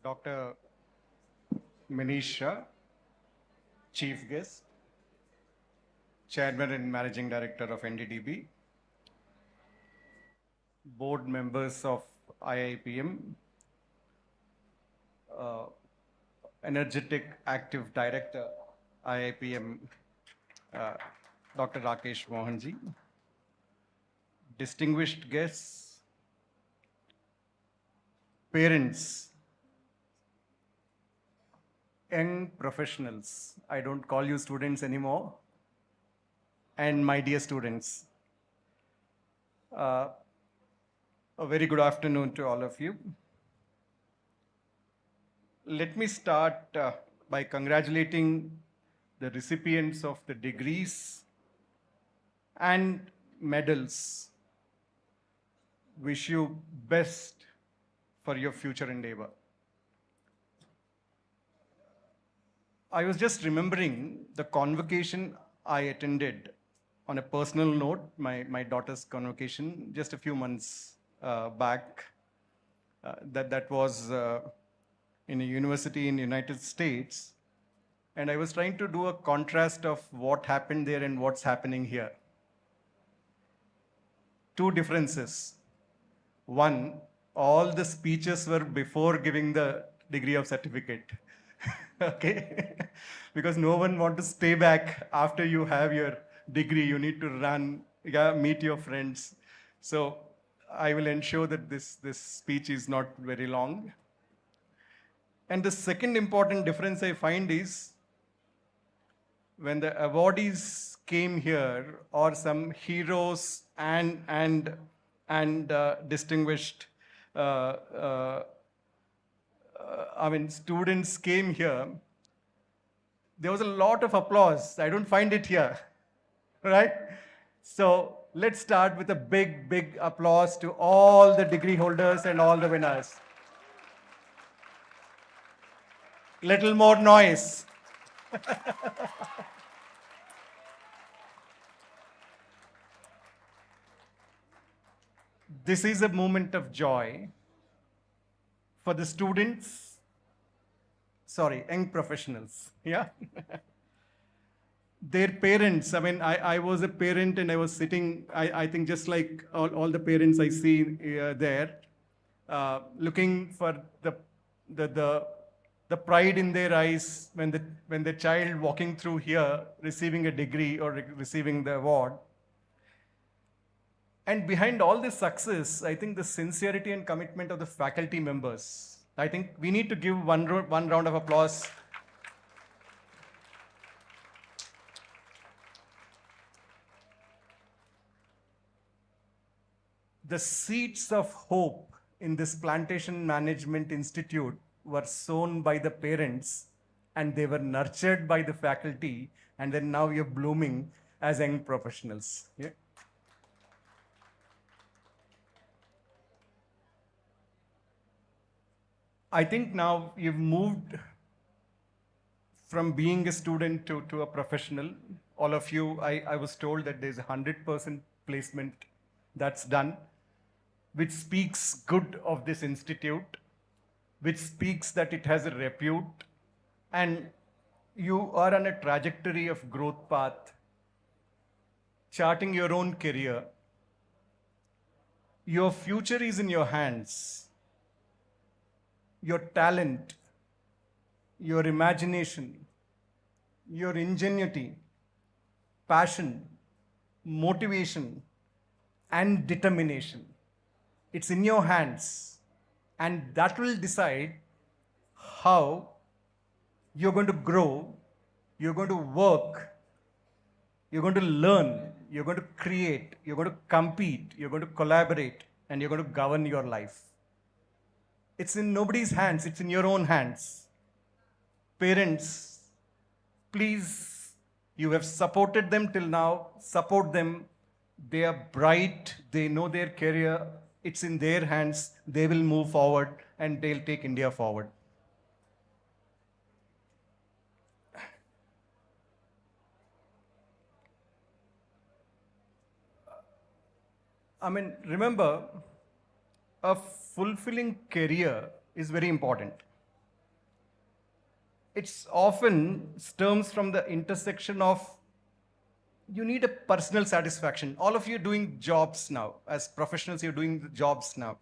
Dr. Manisha, Chief Guest, Chairman and Managing Director of NDDB, Board Members of IIPM, Energetic Active Director, IIPM, Dr. Rakesh Mohanji, distinguished guests, parents, young professionals, I don't call you students anymore, and my dear students. A very good afternoon to all of you. Let me start by congratulating the recipients of the degrees and medals. Wish you best for your future endeavor. I was just remembering the convocation I attended on a personal note, my daughter's convocation, just a few months back. That was in a university in the United States. And I was trying to do a contrast of what happened there and what's happening here. Two differences. One, all the speeches were before giving the degree of certificate. Okay? Because no one wants to stay back after you have your degree. You need to run, meet your friends. So I will ensure that this speech is not very long. And the second important difference I find is when the awardees came here, or some heroes and distinguished students came here, there was a lot of applause. I don't find it here, right? So let's start with a big applause to all the degree holders and all the winners. Little more noise. This is a moment of joy for the students, young professionals, yeah? Their parents, I was a parent and I was sitting, I think just like all the parents I see there, looking for the pride in their eyes when the child walking through here, receiving a degree or receiving the award. And behind all this success, I think the sincerity and commitment of the faculty members. I think we need to give one round of applause. The seeds of hope in this Plantation Management Institute were sown by the parents, and they were nurtured by the faculty, and then now you're blooming as young professionals. Yeah? I think now you've moved from being a student to a professional. All of you, I was told that there's 100% placement that's done, which speaks good of this institute, which speaks that it has a repute, and you are on a trajectory of growth path, charting your own career. Your future is in your hands. Your talent, your imagination, your ingenuity, passion, motivation, and determination. It's in your hands, and that will decide how you're going to grow, you're going to work, you're going to learn, you're going to create, you're going to compete, you're going to collaborate, and you're going to govern your life. It's in nobody's hands, it's in your own hands. Parents, please, you have supported them till now, support them. They are bright, they know their career, it's in their hands, they will move forward and they'll take India forward. Remember, a fulfilling career is very important. It's often stems from the intersection of you need a personal satisfaction. All of you are doing jobs now. As professionals, you're doing the jobs now.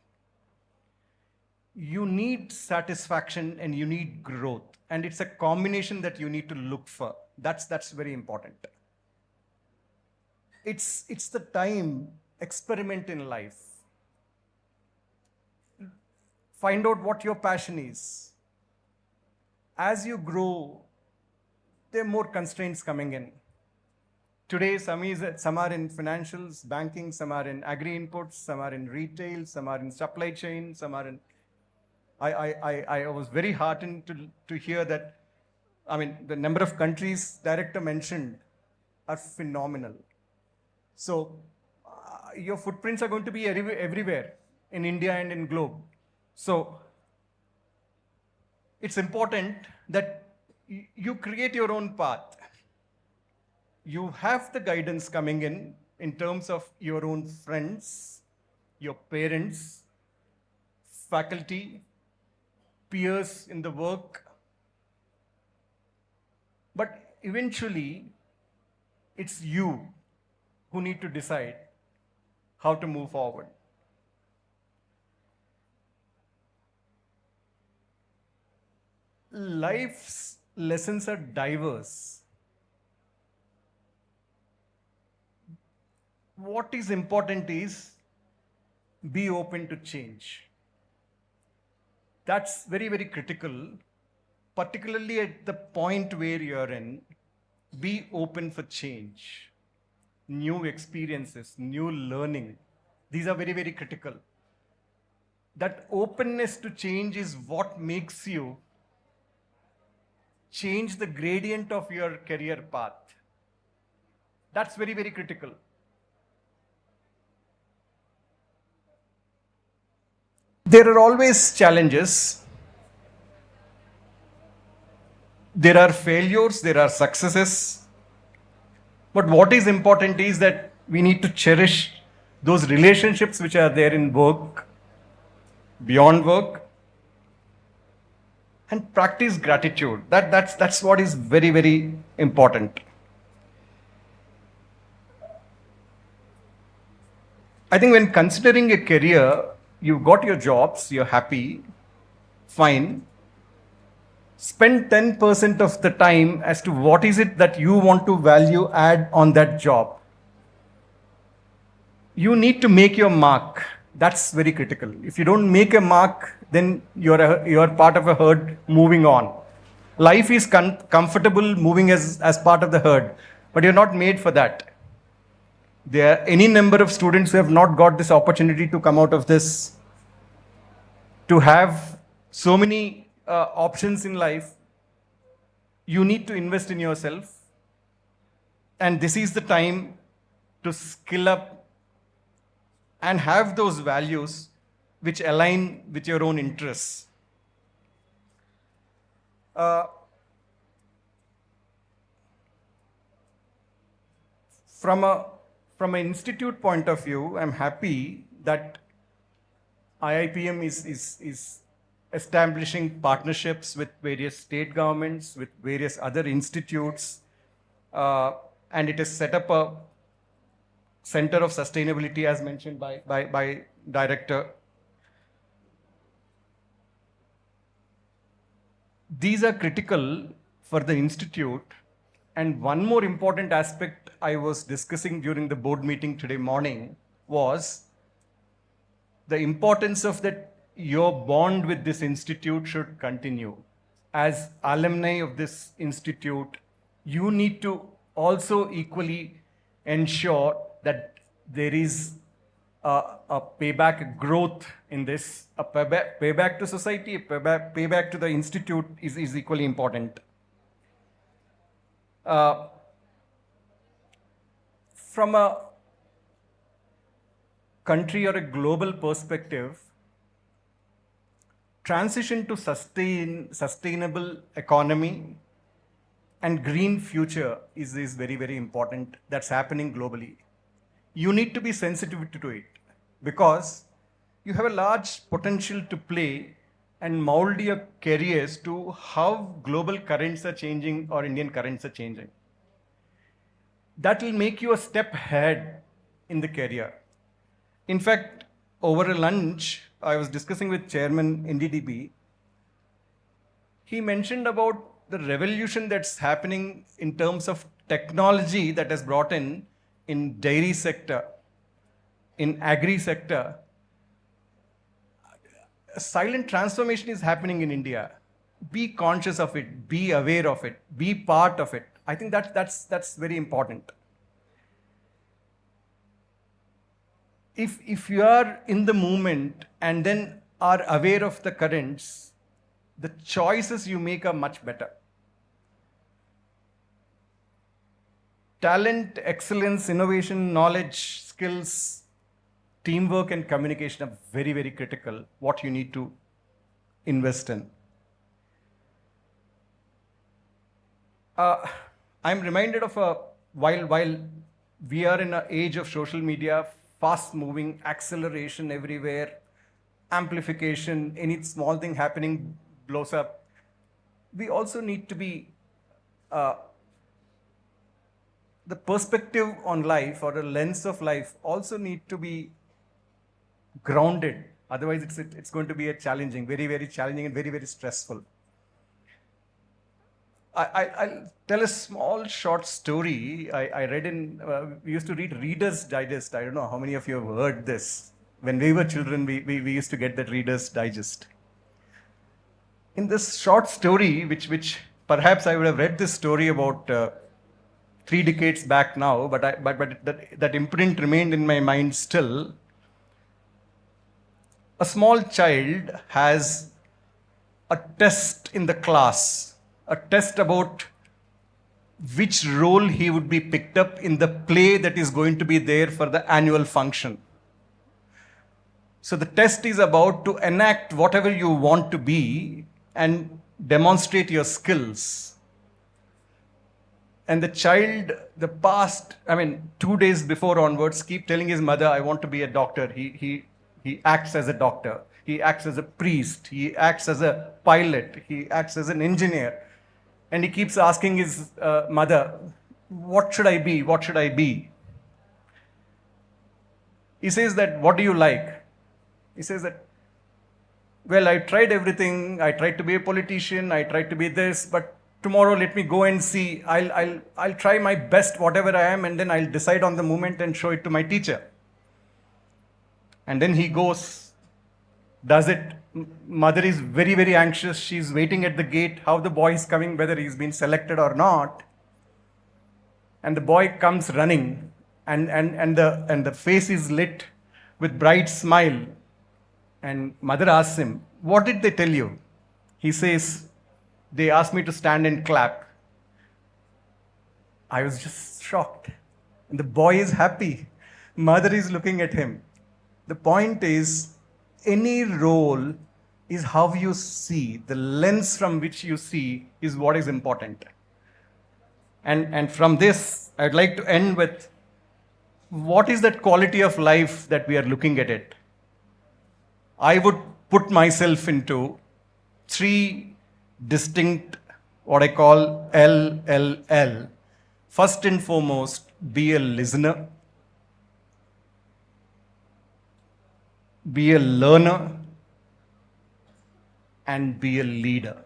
You need satisfaction and you need growth. And it's a combination that you need to look for. That's very important. It's the time, experiment in life. Find out what your passion is. As you grow, there are more constraints coming in. Today, some are in financials, banking, some are in agri-inputs, some are in retail, some are in supply chain, some are in... I was very heartened to hear that, the number of countries director mentioned are phenomenal. So, your footprints are going to be everywhere in India and in globe. So it's important that you create your own path. You have the guidance coming in terms of your own friends, your parents, faculty, peers in the work. But eventually, it's you who need to decide how to move forward. Life's lessons are diverse. What is important is be open to change. That's very, very critical, particularly at the point where you're in. Be open for change, new experiences, new learning. These are very, very critical. That openness to change is what makes you change the gradient of your career path. That's very, very critical. There are always challenges. There are failures, there are successes. But what is important is that we need to cherish those relationships which are there in work, beyond work, and practice gratitude. That's what is very, very important. I think when considering a career, you've got your jobs, you're happy, fine. Spend 10% of the time as to what is it that you want to value add on that job. You need to make your mark. That's very critical. If you don't make a mark, then you're part of a herd moving on. Life is comfortable moving as part of the herd, but you're not made for that. There are any number of students who have not got this opportunity to come out of this, to have so many options in life. You need to invest in yourself, and this is the time to skill up and have those values which align with your own interests. From an institute point of view, I'm happy that IIPM is establishing partnerships with various state governments, with various other institutes, and it has set up a Center of Sustainability, as mentioned by Director. These are critical for the institute. And one more important aspect I was discussing during the board meeting today morning was the importance of that your bond with this institute should continue. As alumni of this institute, you need to also equally ensure that there is a payback growth in this, a payback to society, a payback to the institute is equally important. From a country or a global perspective, transition to sustainable economy and green future is very, very important. That's happening globally. You need to be sensitive to it because you have a large potential to play and mold your careers to how global currents are changing or Indian currents are changing. That will make you a step ahead in the career. In fact, over a lunch, I was discussing with Chairman NDDB. He mentioned about the revolution that's happening in terms of technology that has brought in dairy sector, in agri sector. A silent transformation is happening in India. Be conscious of it, be aware of it, be part of it. I think that's very important. If you are in the moment and then are aware of the currents, the choices you make are much better. Talent, excellence, innovation, knowledge, skills, teamwork and communication are very, very critical, what you need to invest in. I'm reminded of while we are in an age of social media, fast moving, acceleration everywhere, amplification, any small thing happening blows up. We also need to be, the perspective on life or the lens of life also need to be grounded. Otherwise, it's going to be very, very challenging and very, very stressful. I'll tell a small short story. I read in, we used to read Reader's Digest. I don't know how many of you have heard this. When we were children, we used to get that Reader's Digest. In this short story, which perhaps I would have read this story about 3 decades back now, but that imprint remained in my mind still. A small child has a test in the class, a test about which role he would be picked up in the play that is going to be there for the annual function. So the test is about to enact whatever you want to be and demonstrate your skills. And the child, 2 days before onwards, keep telling his mother, I want to be a doctor. He acts as a doctor. He acts as a priest. He acts as a pilot. He acts as an engineer. And he keeps asking his mother, what should I be? What should I be? He says that, what do you like? He says that, well, I tried everything. I tried to be a politician. I tried to be this, but tomorrow let me go and see. I'll try my best, whatever I am, and then I'll decide on the moment and show it to my teacher. And then he goes, does it. Mother is very, very anxious. She's waiting at the gate, how the boy is coming, whether he's been selected or not. And the boy comes running, and the face is lit with bright smile. And mother asks him, what did they tell you? He says, they asked me to stand and clap. I was just shocked. And the boy is happy. Mother is looking at him. The point is, any role is how you see. The lens from which you see is what is important. And from this, I'd like to end with, what is that quality of life that we are looking at it? I would put myself into 3 distinct, what I call LLL. First and foremost, be a listener, be a learner, and be a leader.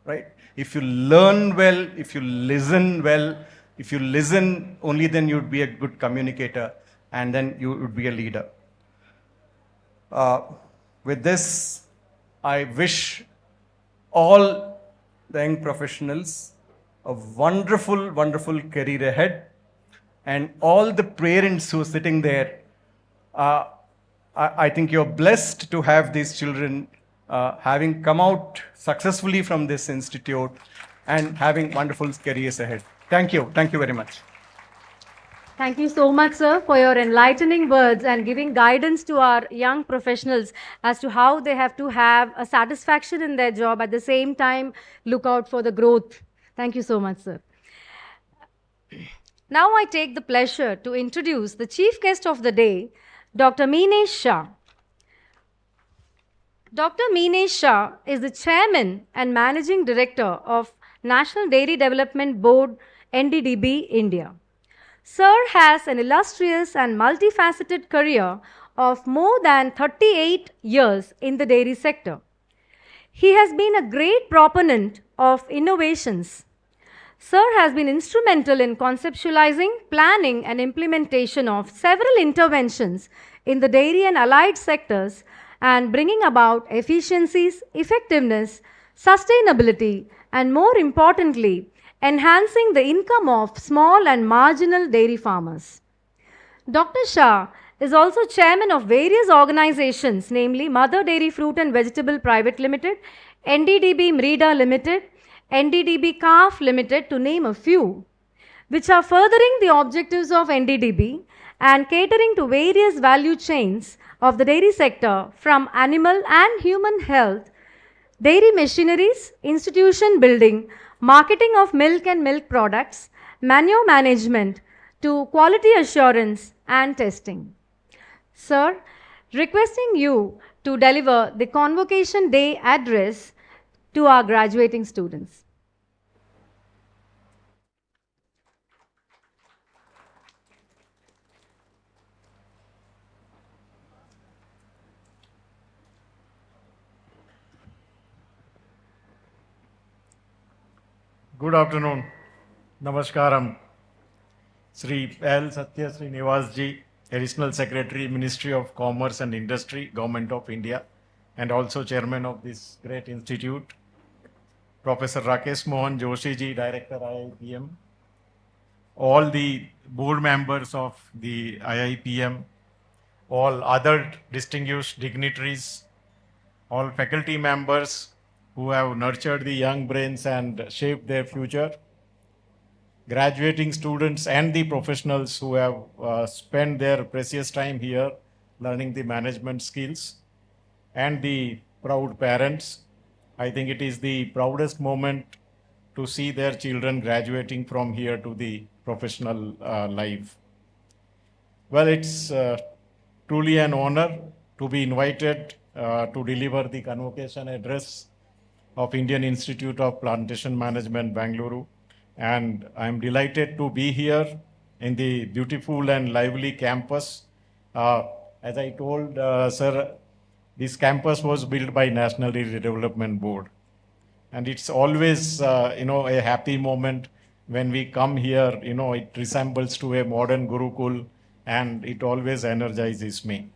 Right? If you learn well, if you listen well, if you listen only, then you would be a good communicator, and then you would be a leader. With this, I wish all the young professionals a wonderful, wonderful career ahead. And all the parents who are sitting there, I think you're blessed to have these children having come out successfully from this institute and having wonderful careers ahead. Thank you. Thank you very much.
Thank you so much, sir, for your enlightening words and giving guidance to our young professionals as to how they have to have a satisfaction in their job, at the same time look out for the growth. Thank you so much, sir. Now I take the pleasure to introduce the chief guest of the day, Dr. Meenesh Shah. Dr. Meenesh Shah is the Chairman and Managing Director of National Dairy Development Board, NDDB, India. Sir has an illustrious and multifaceted career of more than 38 years in the dairy sector. He has been a great proponent of innovations. Sir has been instrumental in conceptualizing, planning, and implementation of several interventions in the dairy and allied sectors and bringing about efficiencies, effectiveness, sustainability, and more importantly, enhancing the income of small and marginal dairy farmers. Dr. Shah is also chairman of various organizations, namely Mother Dairy Fruit and Vegetable Private Limited, NDDB Mrida Limited, NDDB Calf Limited, to name a few, which are furthering the objectives of NDDB and catering to various value chains of the dairy sector, from animal and human health dairy machineries, institution building, marketing of milk and milk products, manure management, to quality assurance and testing. Sir, requesting you to deliver the Convocation Day address to our graduating students.
Good afternoon. Namaskaram. Sri L. Satya Srinivas ji, Additional Secretary, Ministry of Commerce and Industry, Government of India, and also Chairman of this great institute. Professor Rakesh Mohan Joshi ji, Director IIPM. All the board members of the IIPM, all other distinguished dignitaries, all faculty members who have nurtured the young brains and shaped their future, graduating students and the professionals who have spent their precious time here learning the management skills, and the proud parents. I think it is the proudest moment to see their children graduating from here to the professional life. Well, it's truly an honor to be invited to deliver the convocation address of Indian Institute of Plantation Management, Bengaluru. And I'm delighted to be here in the beautiful and lively campus. As I told sir, this campus was built by National Dairy Development Board. And it's always, a happy moment when we come here. It resembles to a modern Gurukul, and it always energizes me.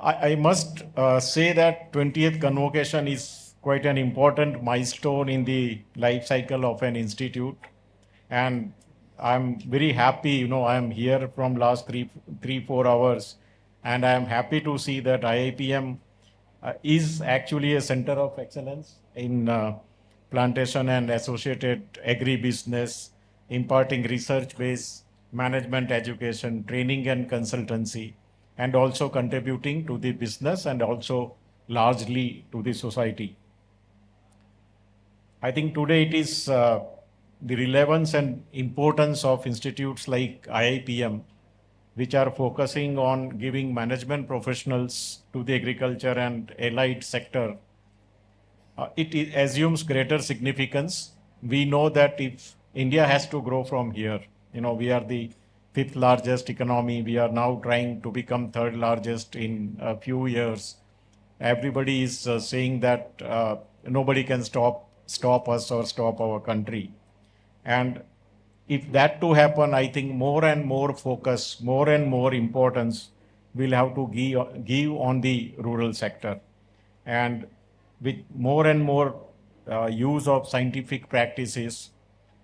I must say that 20th Convocation is quite an important milestone in the life cycle of an institute. And I'm very happy, I'm here from last 4 hours, and I'm happy to see that IIPM is actually a center of excellence in plantation and associated agribusiness, imparting research-based management education, training and consultancy, and also contributing to the business and also largely to the society. I think today it is the relevance and importance of institutes like IIPM, which are focusing on giving management professionals to the agriculture and allied sector. It assumes greater significance. We know that if India has to grow from here, we are the 5th largest economy. We are now trying to become 3rd largest in a few years. Everybody is saying that nobody can stop us or stop our country. And if that to happen, I think more and more focus, more and more importance will have to give on the rural sector. And with more and more use of scientific practices,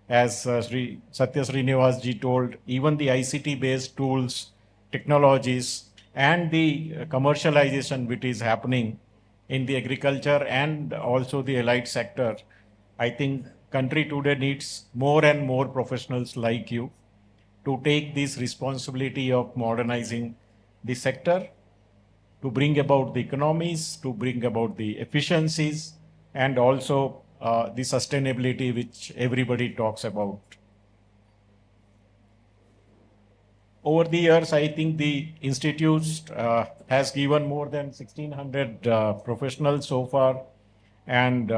as Sri Satya Srinivas ji told, even the ICT-based tools, technologies, and the commercialization which is happening in the agriculture and also the allied sector, I think country today needs more and more professionals like you to take this responsibility of modernizing the sector, to bring about the economies, to bring about the efficiencies, and also the sustainability which everybody talks about. Over the years, I think the institute has given more than 1,600 professionals so far, and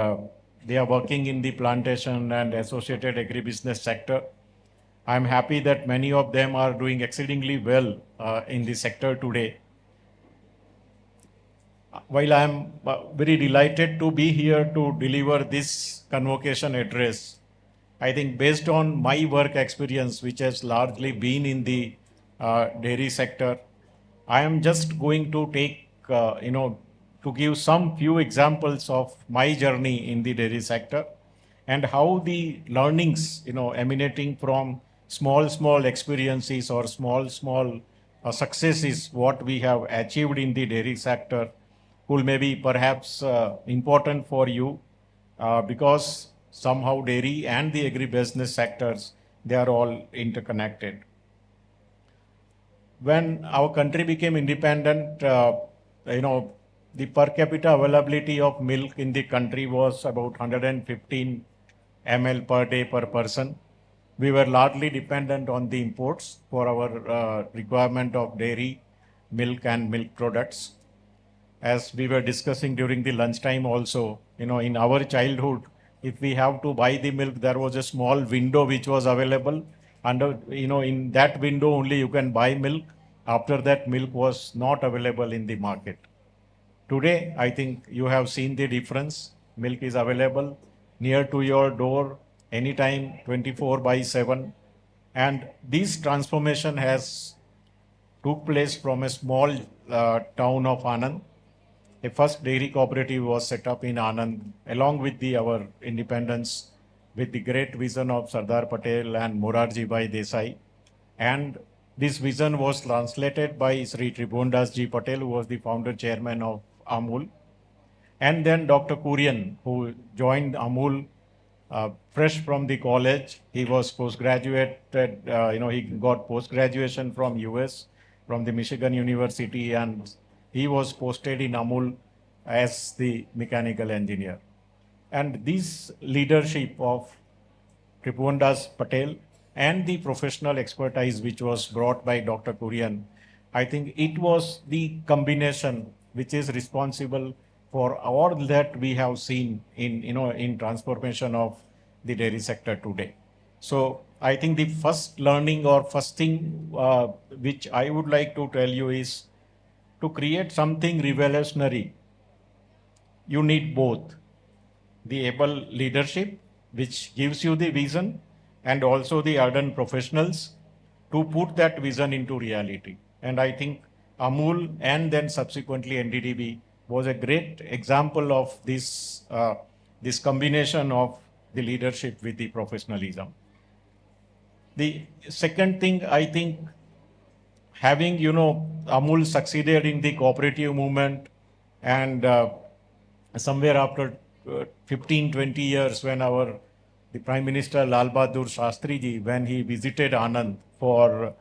they are working in the plantation and associated agribusiness sector. I'm happy that many of them are doing exceedingly well in the sector today. While I'm very delighted to be here to deliver this convocation address, I think based on my work experience, which has largely been in the dairy sector, I am just going to take, to give some few examples of my journey in the dairy sector and how the learnings, emanating from small experiences or small successes, what we have achieved in the dairy sector, will maybe perhaps important for you because somehow dairy and the agribusiness sectors, they are all interconnected. When our country became independent, the per capita availability of milk in the country was about 115 ml per day per person. We were largely dependent on the imports for our requirement of dairy, milk and milk products. As we were discussing during the lunchtime also, in our childhood, if we have to buy the milk, there was a small window which was available. In that window only you can buy milk. After that, milk was not available in the market. Today, I think you have seen the difference. Milk is available near to your door, anytime, 24/7. And this transformation has took place from a small town of Anand. A first dairy cooperative was set up in Anand along with our independence, with the great vision of Sardar Patel and Morarji Bhai Desai. And this vision was translated by Sri Tribhuvandas Ji Patel, who was the founder chairman of Amul. And then Dr. Kurian, who joined Amul fresh from the college. He was postgraduated, he got post-graduation from US, from the Michigan University, and he was posted in Amul as the mechanical engineer. And this leadership of Tribhuvandas Patel and the professional expertise which was brought by Dr. Kurian, I think it was the combination which is responsible for all that we have seen in transformation of the dairy sector today. So I think the first learning or first thing which I would like to tell you is, to create something revolutionary, you need both the able leadership, which gives you the vision, and also the ardent professionals to put that vision into reality. And I think Amul and then subsequently NDDB was a great example of this, this combination of the leadership with the professionalism. The second thing, I think, having, Amul succeeded in the cooperative movement, and somewhere after 15-20 years, when the Prime Minister Lal Bahadur Shastri ji, when he visited Anand for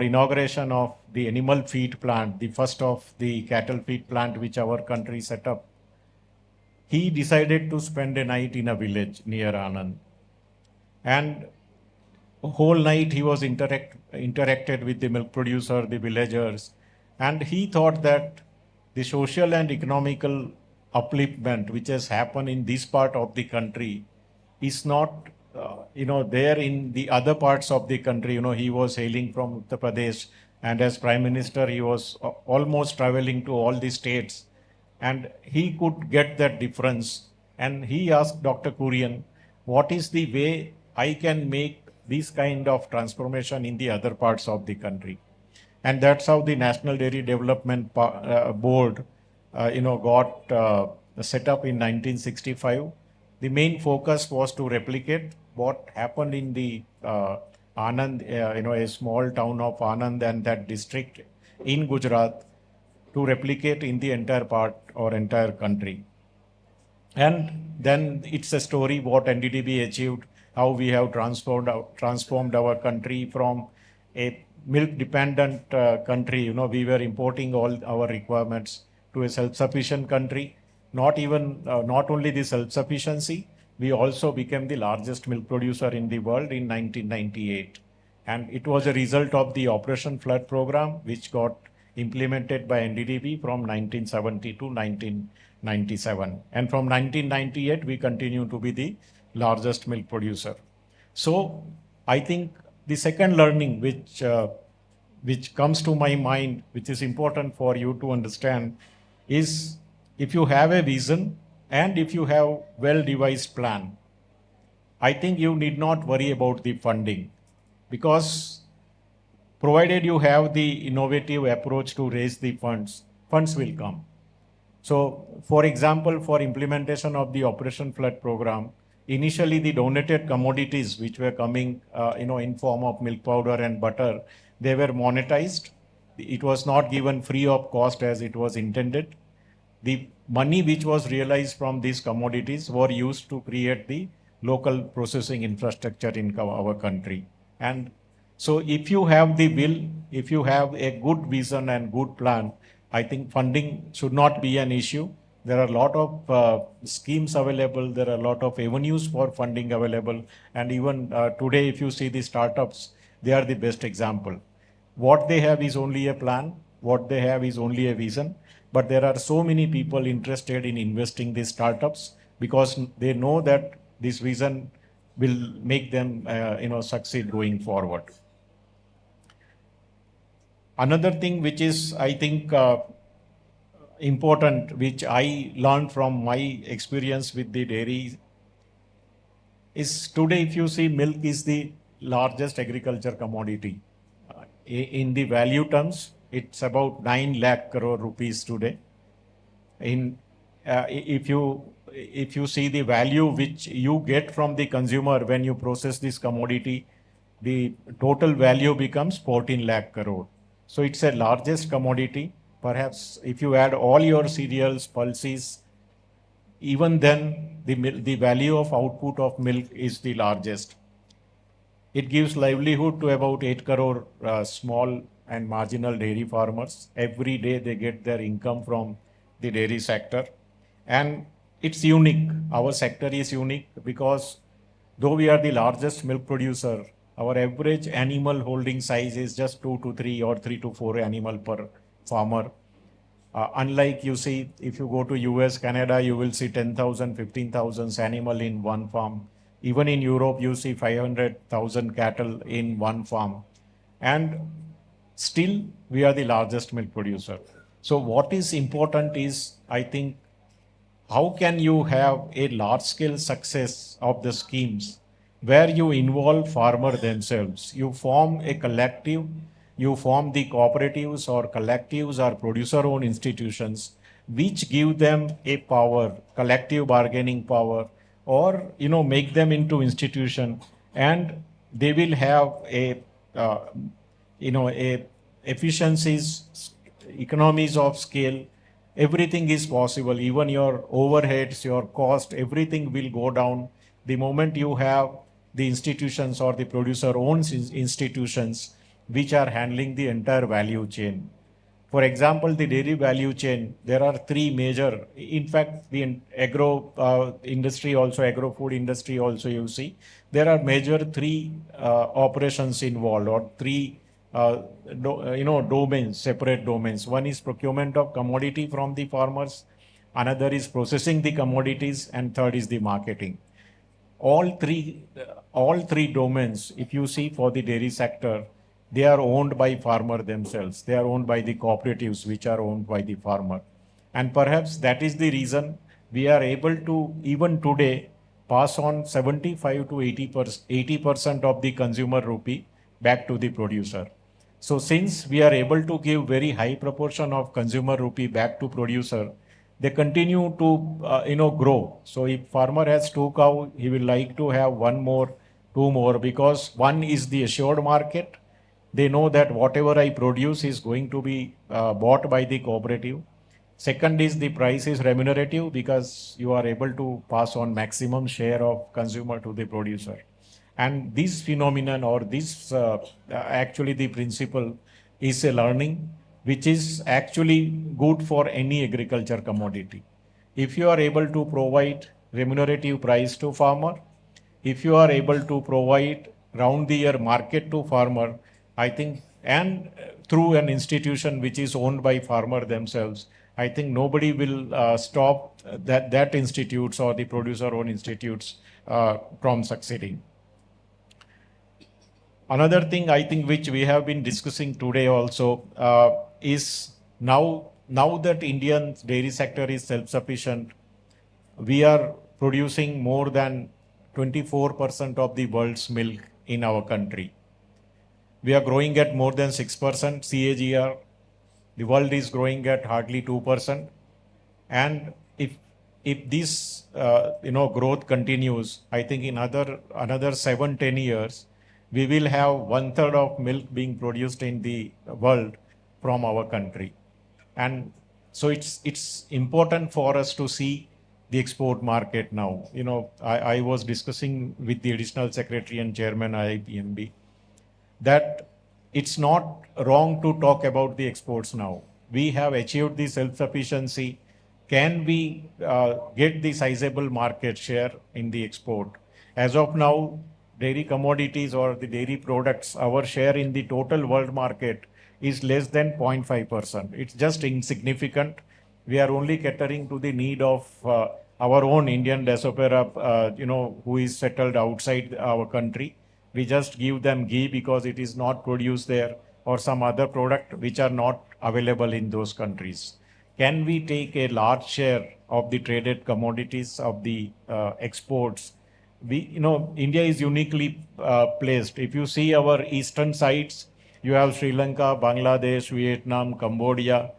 inauguration of the animal feed plant, the first of the cattle feed plant which our country set up, he decided to spend a night in a village near Anand. And whole night he was interacted with the milk producer, the villagers, and he thought that the social and economical upliftment which has happened in this part of the country is not there in the other parts of the country. He was hailing from Uttar Pradesh, and as Prime Minister he was almost traveling to all the states, and he could get that difference. And he asked Dr. Kurian, what is the way I can make this kind of transformation in the other parts of the country? And that's how the National Dairy Development Board got set up in 1965. The main focus was to replicate what happened in the Anand, a small town of Anand and that district in Gujarat, to replicate in the entire part or entire country. And then it's a story what NDDB achieved, how we have transformed our country from a milk-dependent country. We were importing all our requirements to a self-sufficient country. Not only the self-sufficiency, we also became the largest milk producer in the world in 1998. And it was a result of the Operation Flood program, which got implemented by NDDB from 1970 to 1997. And from 1998, we continue to be the largest milk producer. So I think the second learning which comes to my mind, which is important for you to understand, is if you have a vision and if you have well-devised plan, I think you need not worry about the funding, because provided you have the innovative approach to raise the funds will come. So, for example, for implementation of the Operation Flood program, initially the donated commodities which were coming in form of milk powder and butter, they were monetized. It was not given free of cost as it was intended. The money which was realized from these commodities were used to create the local processing infrastructure in our country. And so if you have the will, if you have a good vision and good plan, I think funding should not be an issue. There are a lot of schemes available. There are a lot of avenues for funding available. And even today, if you see the startups, they are the best example. What they have is only a plan. What they have is only a vision. But there are so many people interested in investing these startups because they know that this vision will make them, succeed going forward. Another thing which is, I think, important, which I learned from my experience with the dairy, is today, if you see, milk is the largest agriculture commodity. In the value terms, it's about 9 lakh crore rupees today. If you see the value which you get from the consumer when you process this commodity, the total value becomes 14 lakh crore. So it's a largest commodity. Perhaps if you add all your cereals, pulses, even then the value of output of milk is the largest. It gives livelihood to about 8 crore small and marginal dairy farmers. Every day they get their income from the dairy sector. And it's unique. Our sector is unique because though we are the largest milk producer, our average animal holding size is just 2 to 3 or 3 to 4 animal per farmer. Unlike you see, if you go to US, Canada, you will see 10,000, 15,000 animal in one farm. Even in Europe, you see 500,000 cattle in one farm. And still, we are the largest milk producer. So what is important is, I think, how can you have a large-scale success of the schemes where you involve farmer themselves? You form a collective, you form the cooperatives or collectives or producer-owned institutions which give them a power, collective bargaining power, or make them into institution, and they will have a efficiencies, economies of scale. Everything is possible. Even your overheads, your cost, everything will go down the moment you have the institutions or the producer-owned institutions which are handling the entire value chain. For example, the dairy value chain, there are 3 major, in fact, the agro industry also, agro-food industry also, you see, there are major 3 operations involved, or 3 domains, separate domains. One is procurement of commodity from the farmers, another is processing the commodities, and third is the marketing. All three domains, if you see for the dairy sector, they are owned by farmer themselves. They are owned by the cooperatives, which are owned by the farmer. And perhaps that is the reason we are able to, even today, pass on 75 to 80% of the consumer rupee back to the producer. So since we are able to give very high proportion of consumer rupee back to producer, they continue to grow. So if farmer has 2 cows, he will like to have 1 more, 2 more, because one is the assured market. They know that whatever I produce is going to be bought by the cooperative. Second is the price is remunerative because you are able to pass on maximum share of consumer to the producer. And this phenomenon, or this actually the principle, is a learning which is actually good for any agriculture commodity. If you are able to provide remunerative price to farmer, if you are able to provide round the year market to farmer, I think, and through an institution which is owned by farmer themselves, I think nobody will stop that institutes or the producer-owned institutes from succeeding. Another thing I think which we have been discussing today also is now that Indian dairy sector is self-sufficient, we are producing more than 24% of the world's milk in our country. We are growing at more than 6% CAGR. The world is growing at hardly 2%. And if this growth continues, I think in another 7-10 years, we will have 1/3 of milk being produced in the world from our country. And so it's important for us to see the export market now. I was discussing with the Additional Secretary and Chairman IIPMB that it's not wrong to talk about the exports now. we have achieved the self-sufficiency, can we get the sizable market share in the export? As of now, dairy commodities or the dairy products, our share in the total world market is less than 0.5%. It's just insignificant. We are only catering to the need of our own Indian diaspora, who is settled outside our country. We just give them ghee because it is not produced there, or some other product which are not available in those countries. Can we take a large share of the traded commodities of the exports? India is uniquely placed. If you see our eastern sides, you have Sri Lanka, Bangladesh, Vietnam, Cambodia,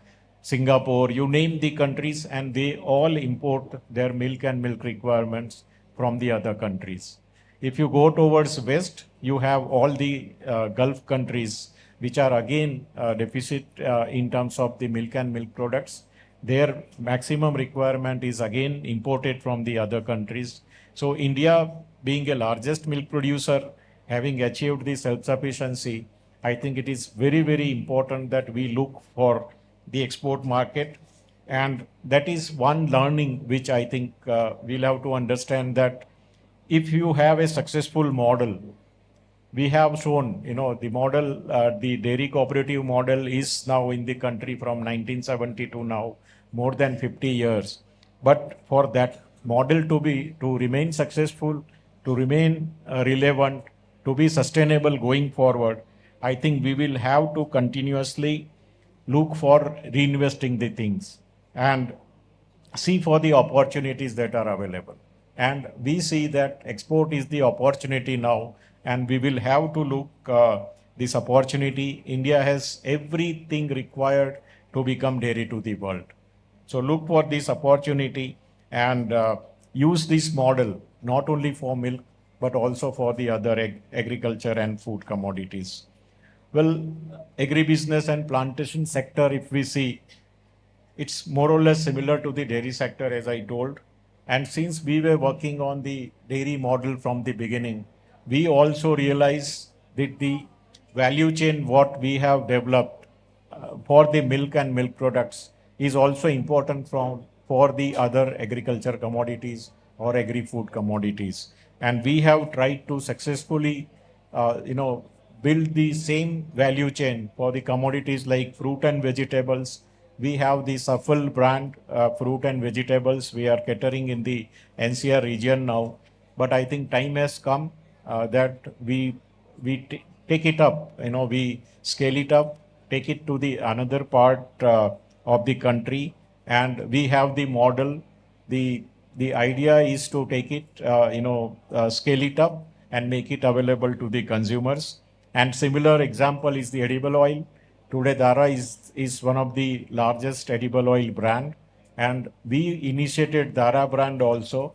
Singapore, you name the countries, and they all import their milk and milk requirements from the other countries. If you go towards west, you have all the Gulf countries, which are again deficit in terms of the milk and milk products. Their maximum requirement is again imported from the other countries. So India, being a largest milk producer, having achieved the self-sufficiency, I think it is very, very important that we look for the export market. And that is one learning which I think we'll have to understand, that if you have a successful model, we have shown, the model, the dairy cooperative model is now in the country from 1970 to now, more than 50 years. But for that model to remain successful, to remain relevant, to be sustainable going forward, I think we will have to continuously look for reinvesting the things and see for the opportunities that are available. And we see that export is the opportunity now, and we will have to look this opportunity. India has everything required to become dairy to the world. So look for this opportunity and use this model not only for milk but also for the other agriculture and food commodities. Well, agribusiness and plantation sector, if we see, it's more or less similar to the dairy sector, as I told. And since we were working on the dairy model from the beginning, we also realized that the value chain what we have developed for the milk and milk products is also important for the other agriculture commodities or agri-food commodities. And we have tried to successfully, build the same value chain for the commodities like fruit and vegetables. We have the Safal brand, fruit and vegetables. We are catering in the NCR region now. But I think time has come that we take it up, we scale it up, take it to the another part of the country, and we have the model. The idea is to take it, scale it up and make it available to the consumers. And similar example is the edible oil. Today Dara is one of the largest edible oil brand, and we initiated Dara brand also,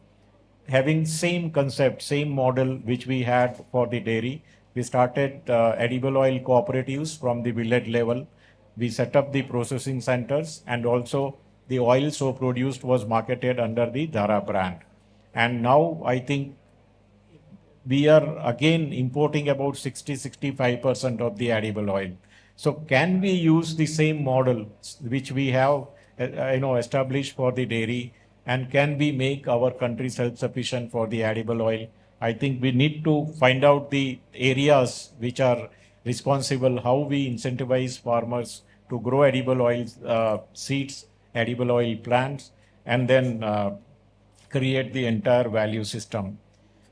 having same concept, same model which we had for the dairy. We started edible oil cooperatives from the village level. We set up the processing centers, and also the oil so produced was marketed under the Dara brand. And now I think we are again importing about 60-65% of the edible oil. So can we use the same model which we have established for the dairy, and can we make our country self-sufficient for the edible oil? I think we need to find out the areas which are responsible, how we incentivize farmers to grow edible oil seeds, edible oil plants, and then create the entire value system.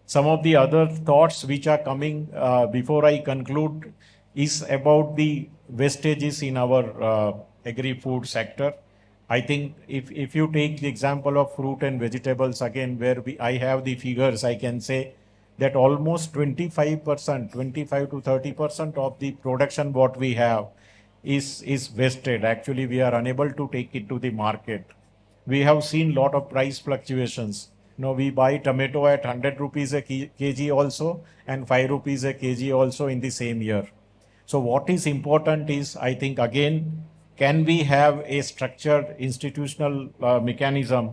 Some of the other thoughts which are coming before I conclude is about the wastages in our agri-food sector. I think if you take the example of fruit and vegetables again, where I have the figures, I can say that almost 25%, 25 to 30% of the production what we have is wasted. Actually, we are unable to take it to the market. We have seen lot of price fluctuations. We buy tomato at 100 rupees a kg also, and 5 rupees a kg also in the same year. So what is important is, I think again, can we have a structured institutional mechanism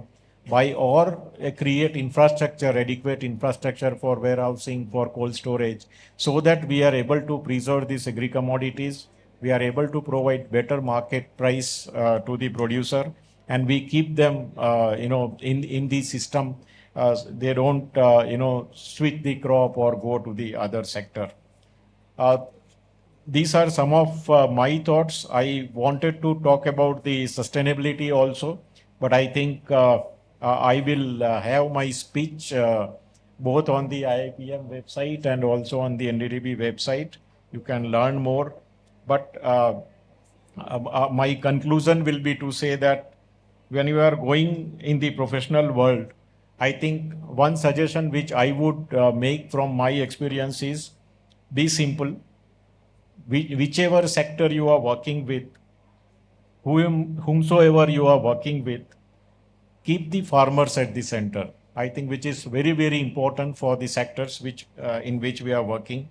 or create infrastructure, adequate infrastructure for warehousing, for cold storage, so that we are able to preserve these agri-commodities, we are able to provide better market price to the producer, and we keep them, in the system. They don't, switch the crop or go to the other sector. These are some of my thoughts. I wanted to talk about the sustainability also, but I think I will have my speech both on the IIPM website and also on the NDDB website. You can learn more. But my conclusion will be to say that when you are going in the professional world, I think one suggestion which I would make from my experience is be simple. Whichever sector you are working with, whomsoever you are working with, keep the farmers at the center. I think which is very, very important for the sectors which in which we are working.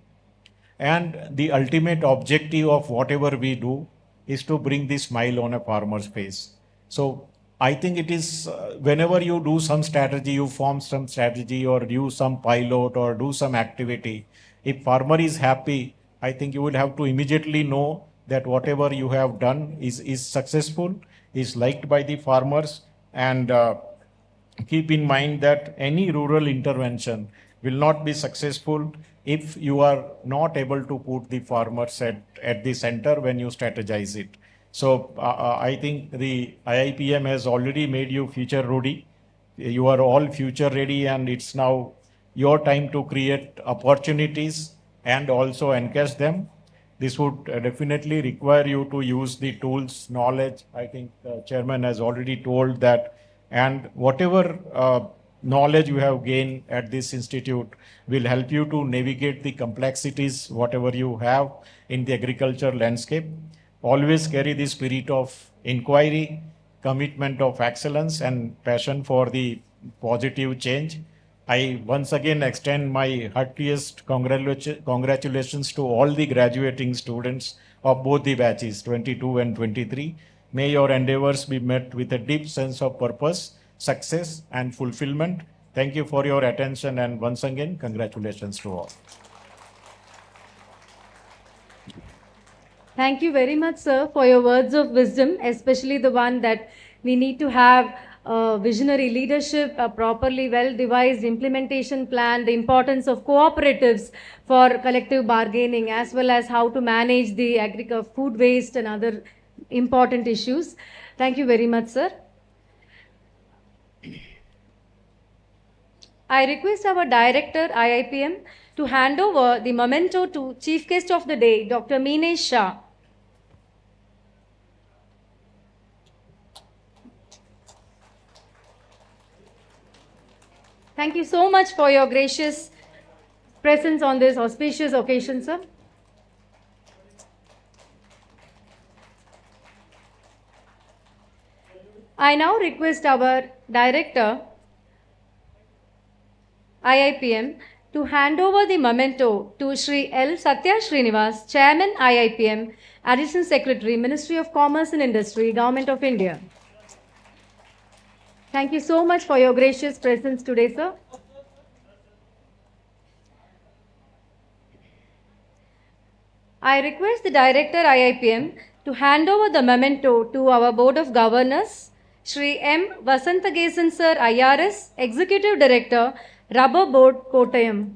And the ultimate objective of whatever we do is to bring the smile on a farmer's face. So I think it is whenever you do some strategy, you form some strategy or do some pilot or do some activity, if farmer is happy, I think you will have to immediately know that whatever you have done is successful, is liked by the farmers, and keep in mind that any rural intervention will not be successful if you are not able to put the farmers at the center when you strategize it. So I think the IIPM has already made you future ready. You are all future ready, and it's now your time to create opportunities and also encash them. This would definitely require you to use the tools, knowledge. I think Chairman has already told that, and whatever knowledge you have gained at this institute will help you to navigate the complexities, whatever you have in the agriculture landscape. Always carry the spirit of inquiry, commitment of excellence, and passion for the positive change. I once again extend my heartiest congratulations to all the graduating students of both the batches 22 and 23. May your endeavors be met with a deep sense of purpose, success, and fulfillment. Thank you for your attention, and once again, congratulations to all.
Thank you very much, sir, for your words of wisdom, especially the one that we need to have visionary leadership, a properly well-devised implementation plan, the importance of cooperatives for collective bargaining, as well as how to manage the food waste and other important issues. Thank you very much, sir. I request our Director, IIPM, to hand over the memento to Chief Guest of the Day, Dr. Meenesh Shah. Thank you so much for your gracious presence on this auspicious occasion, sir. I now request our Director, IIPM, to hand over the memento to Shri L. Satya Srinivas, Chairman IIPM, Additional Secretary, Ministry of Commerce and Industry, Government of India. Thank you so much for your gracious presence today, sir. I request the Director IIPM to hand over the memento to our Board of Governors, Shri M. Vasanthagasan Sir, IRS, Executive Director, Rubber Board, Kottayam.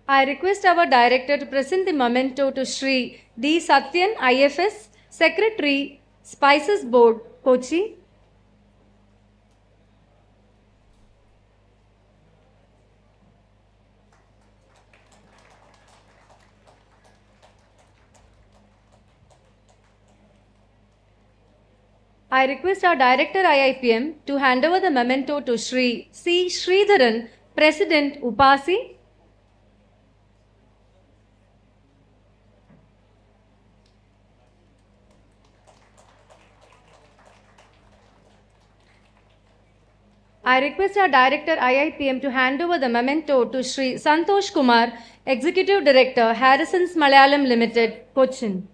I request our Director to present the memento to Shri D. Satyan, IFS, Secretary, Spices Board, Kochi. I request our Director IIPM to hand over the memento to Shri C. Sridharan, President, Upasi. I request our Director IIPM to hand over the memento to Shri Santosh Kumar, Executive Director, Harrison's Malayalam Limited, Cochin.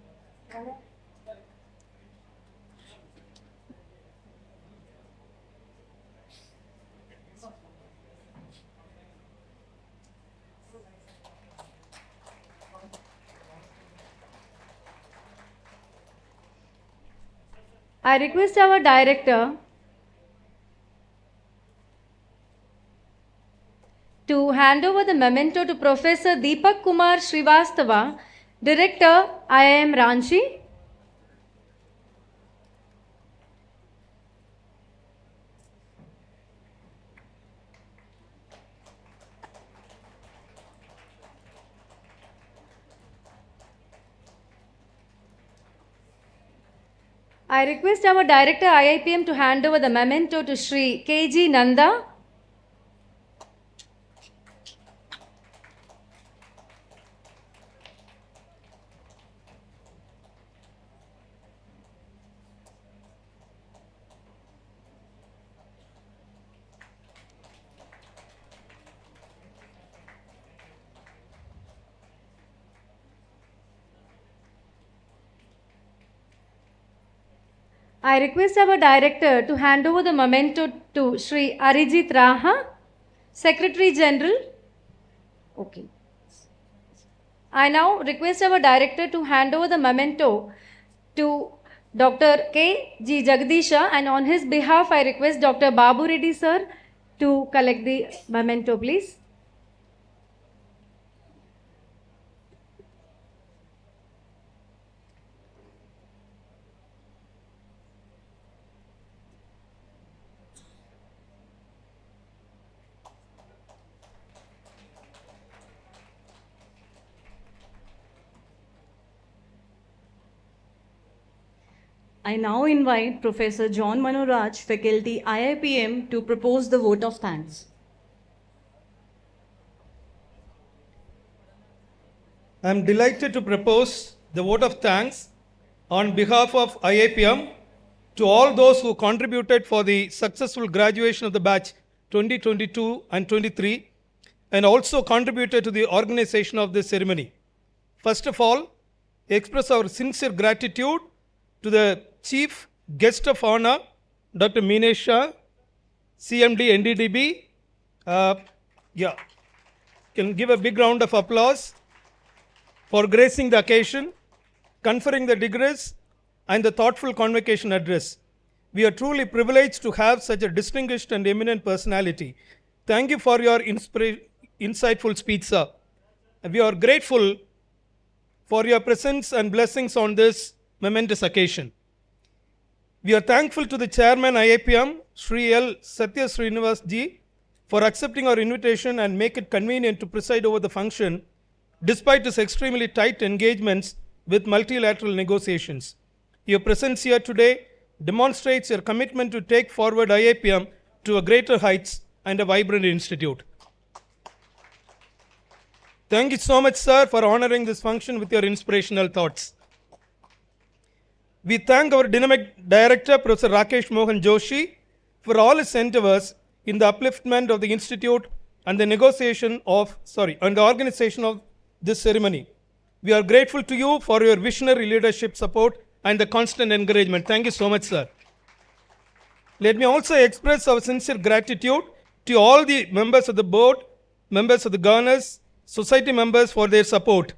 I request our Director to hand over the memento to Professor Deepak Kumar Srivastava, Director, IIM Ranchi. I request our Director, IIPM, to hand over the memento to Shri K.G. Nanda. I request our Director to hand over the memento to Shri Arijit Raha, Secretary General. Okay. I now request our Director to hand over the memento to Dr. K. G. Jagdisha, and on his behalf I request Dr. Babu Reddy sir to collect the memento, please.
I now invite Professor John Manoraj, Faculty IIPM, to propose the vote of thanks.
I am delighted to propose the vote of thanks on behalf of IIPM to all those who contributed for the successful graduation of the batch 2022 and 23, and also contributed to the organization of this ceremony. First of all, express our sincere gratitude to the Chief Guest of Honor, Dr. Meenesha, CMD, NDDB. Can give a big round of applause for gracing the occasion, conferring the degrees, and the thoughtful convocation address. We are truly privileged to have such a distinguished and eminent personality. Thank you for your insightful speech, sir. We are grateful for your presence and blessings on this momentous occasion. We are thankful to the Chairman IIPM, Sri L. Satya Srinivas ji, for accepting our invitation and make it convenient to preside over the function despite his extremely tight engagements with multilateral negotiations. Your presence here today demonstrates your commitment to take forward IIPM to a greater heights and a vibrant institute. Thank you so much, sir, for honoring this function with your inspirational thoughts. We thank our dynamic director, Professor Rakesh Mohan Joshi, for all his endeavors in the upliftment of the institute and the organization of this ceremony. We are grateful to you for your visionary leadership support and the constant encouragement. Thank you so much, sir. Let me also express our sincere gratitude to all the members of the board, members of the governors, society members for their support.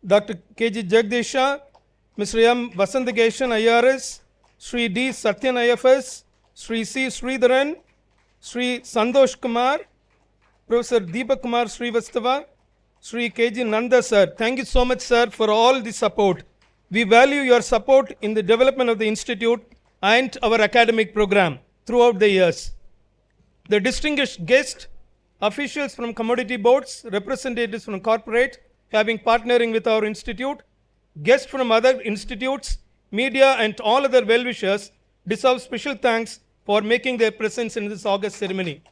Dr. K.G. Jagdisha, Mr. M. Vasanthakeshan IRS, Sri D. Satyan IFS, Sri C. Sridharan, Sri Santosh Kumar, Professor Deepak Kumar Srivastava, Sri K.G. Nanda sir. Thank you so much, sir, for all the support. We value your support in the development of the institute and our academic program throughout the years. The distinguished guests, officials from commodity boards, representatives from corporate, having partnering with our institute, guests from other institutes, media, and all other well-wishers deserve special thanks for making their presence in this August ceremony.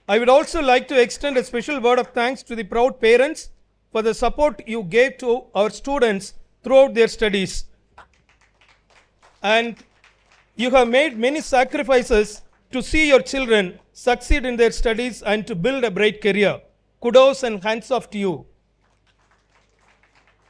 I would also like to extend a special word of thanks to the proud parents for the support you gave to our students throughout their studies. And you have made many sacrifices to see your children succeed in their studies and to build a bright career. Kudos and hands off to you.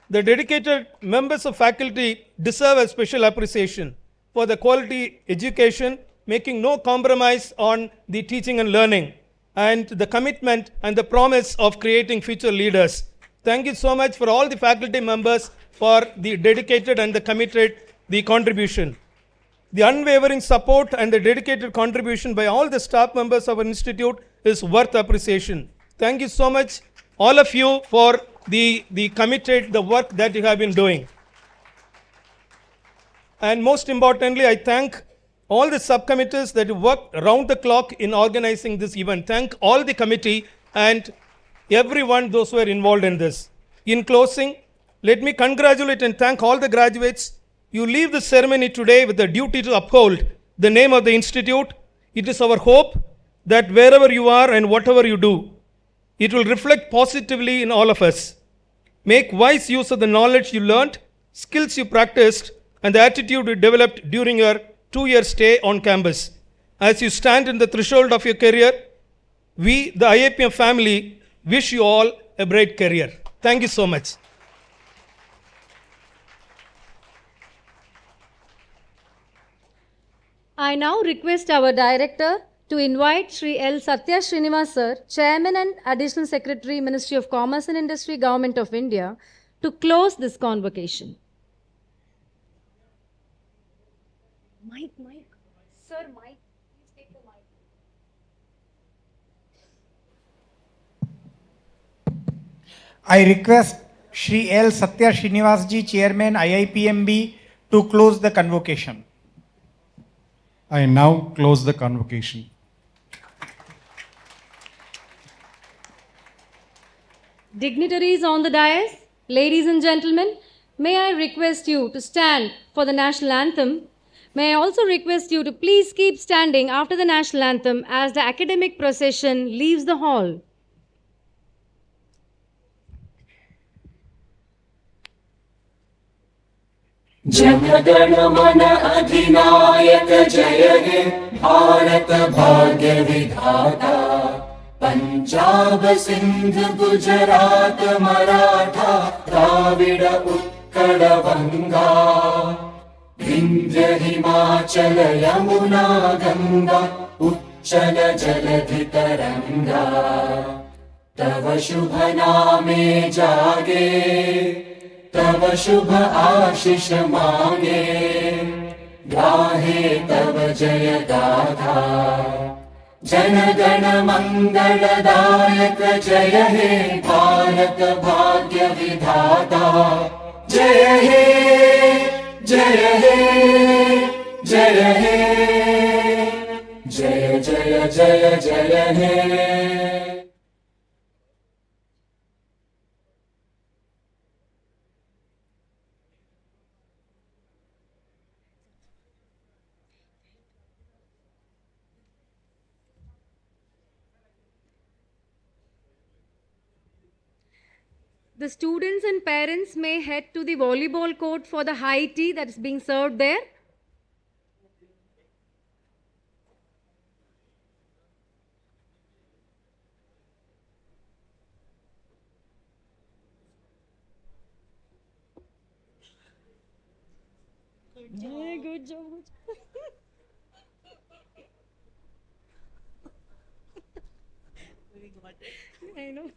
The dedicated members of faculty deserve a special appreciation for the quality education, making no compromise on the teaching and learning, and the commitment and the promise of creating future leaders. Thank you so much for all the faculty members for the dedicated and the committed the contribution. The unwavering support and the dedicated contribution by all the staff members of our institute is worth appreciation. Thank you so much, all of you, for the committed, the work that you have been doing. And most importantly, I thank all the subcommittees that worked around the clock in organizing this event. Thank all the committee and everyone, those who are involved in this. In closing, let me congratulate and thank all the graduates. You leave the ceremony today with the duty to uphold the name of the institute. It is our hope that wherever you are and whatever you do, it will reflect positively in all of us. Make wise use of the knowledge you learned, skills you practiced, and the attitude you developed during your 2-year stay on campus. As you stand in the threshold of your career, we, the IIPM family, wish you all a bright career. Thank you so much.
I now request our director to invite Sri L. Satya Srinivas Sir, Chairman and Additional Secretary, Ministry of Commerce and Industry, Government of India, to close this convocation. Mic. Sir, mic. Please take the mic.
I request Shri L. Satya Srinivas Ji, Chairman IIPMB, to close the convocation.
I now close the convocation.
Dignitaries on the dais, ladies and gentlemen, may I request you to stand for the national anthem. May I also request you to please keep standing after the national anthem as the academic procession leaves the hall.
जनगण मन अधिनायक जय हे भारत भाग्य विधाता पंजाब सिंध गुजरात मराठा द्राविड उत्कल बंगा विंध्य हिमाचल यमुना गंगा उच्चल जलधि तरंगा तव शुभ नामे जागे तव शुभ आशीष मांगे गाहे तव जय गाथा जन गण मंगलदायक जय हे भारत भाग्य विधाता जय हे जय हे जय हे जय जय जय जय हे
The students and parents may head to the volleyball court for the high tea that is being served there. Good job. I know.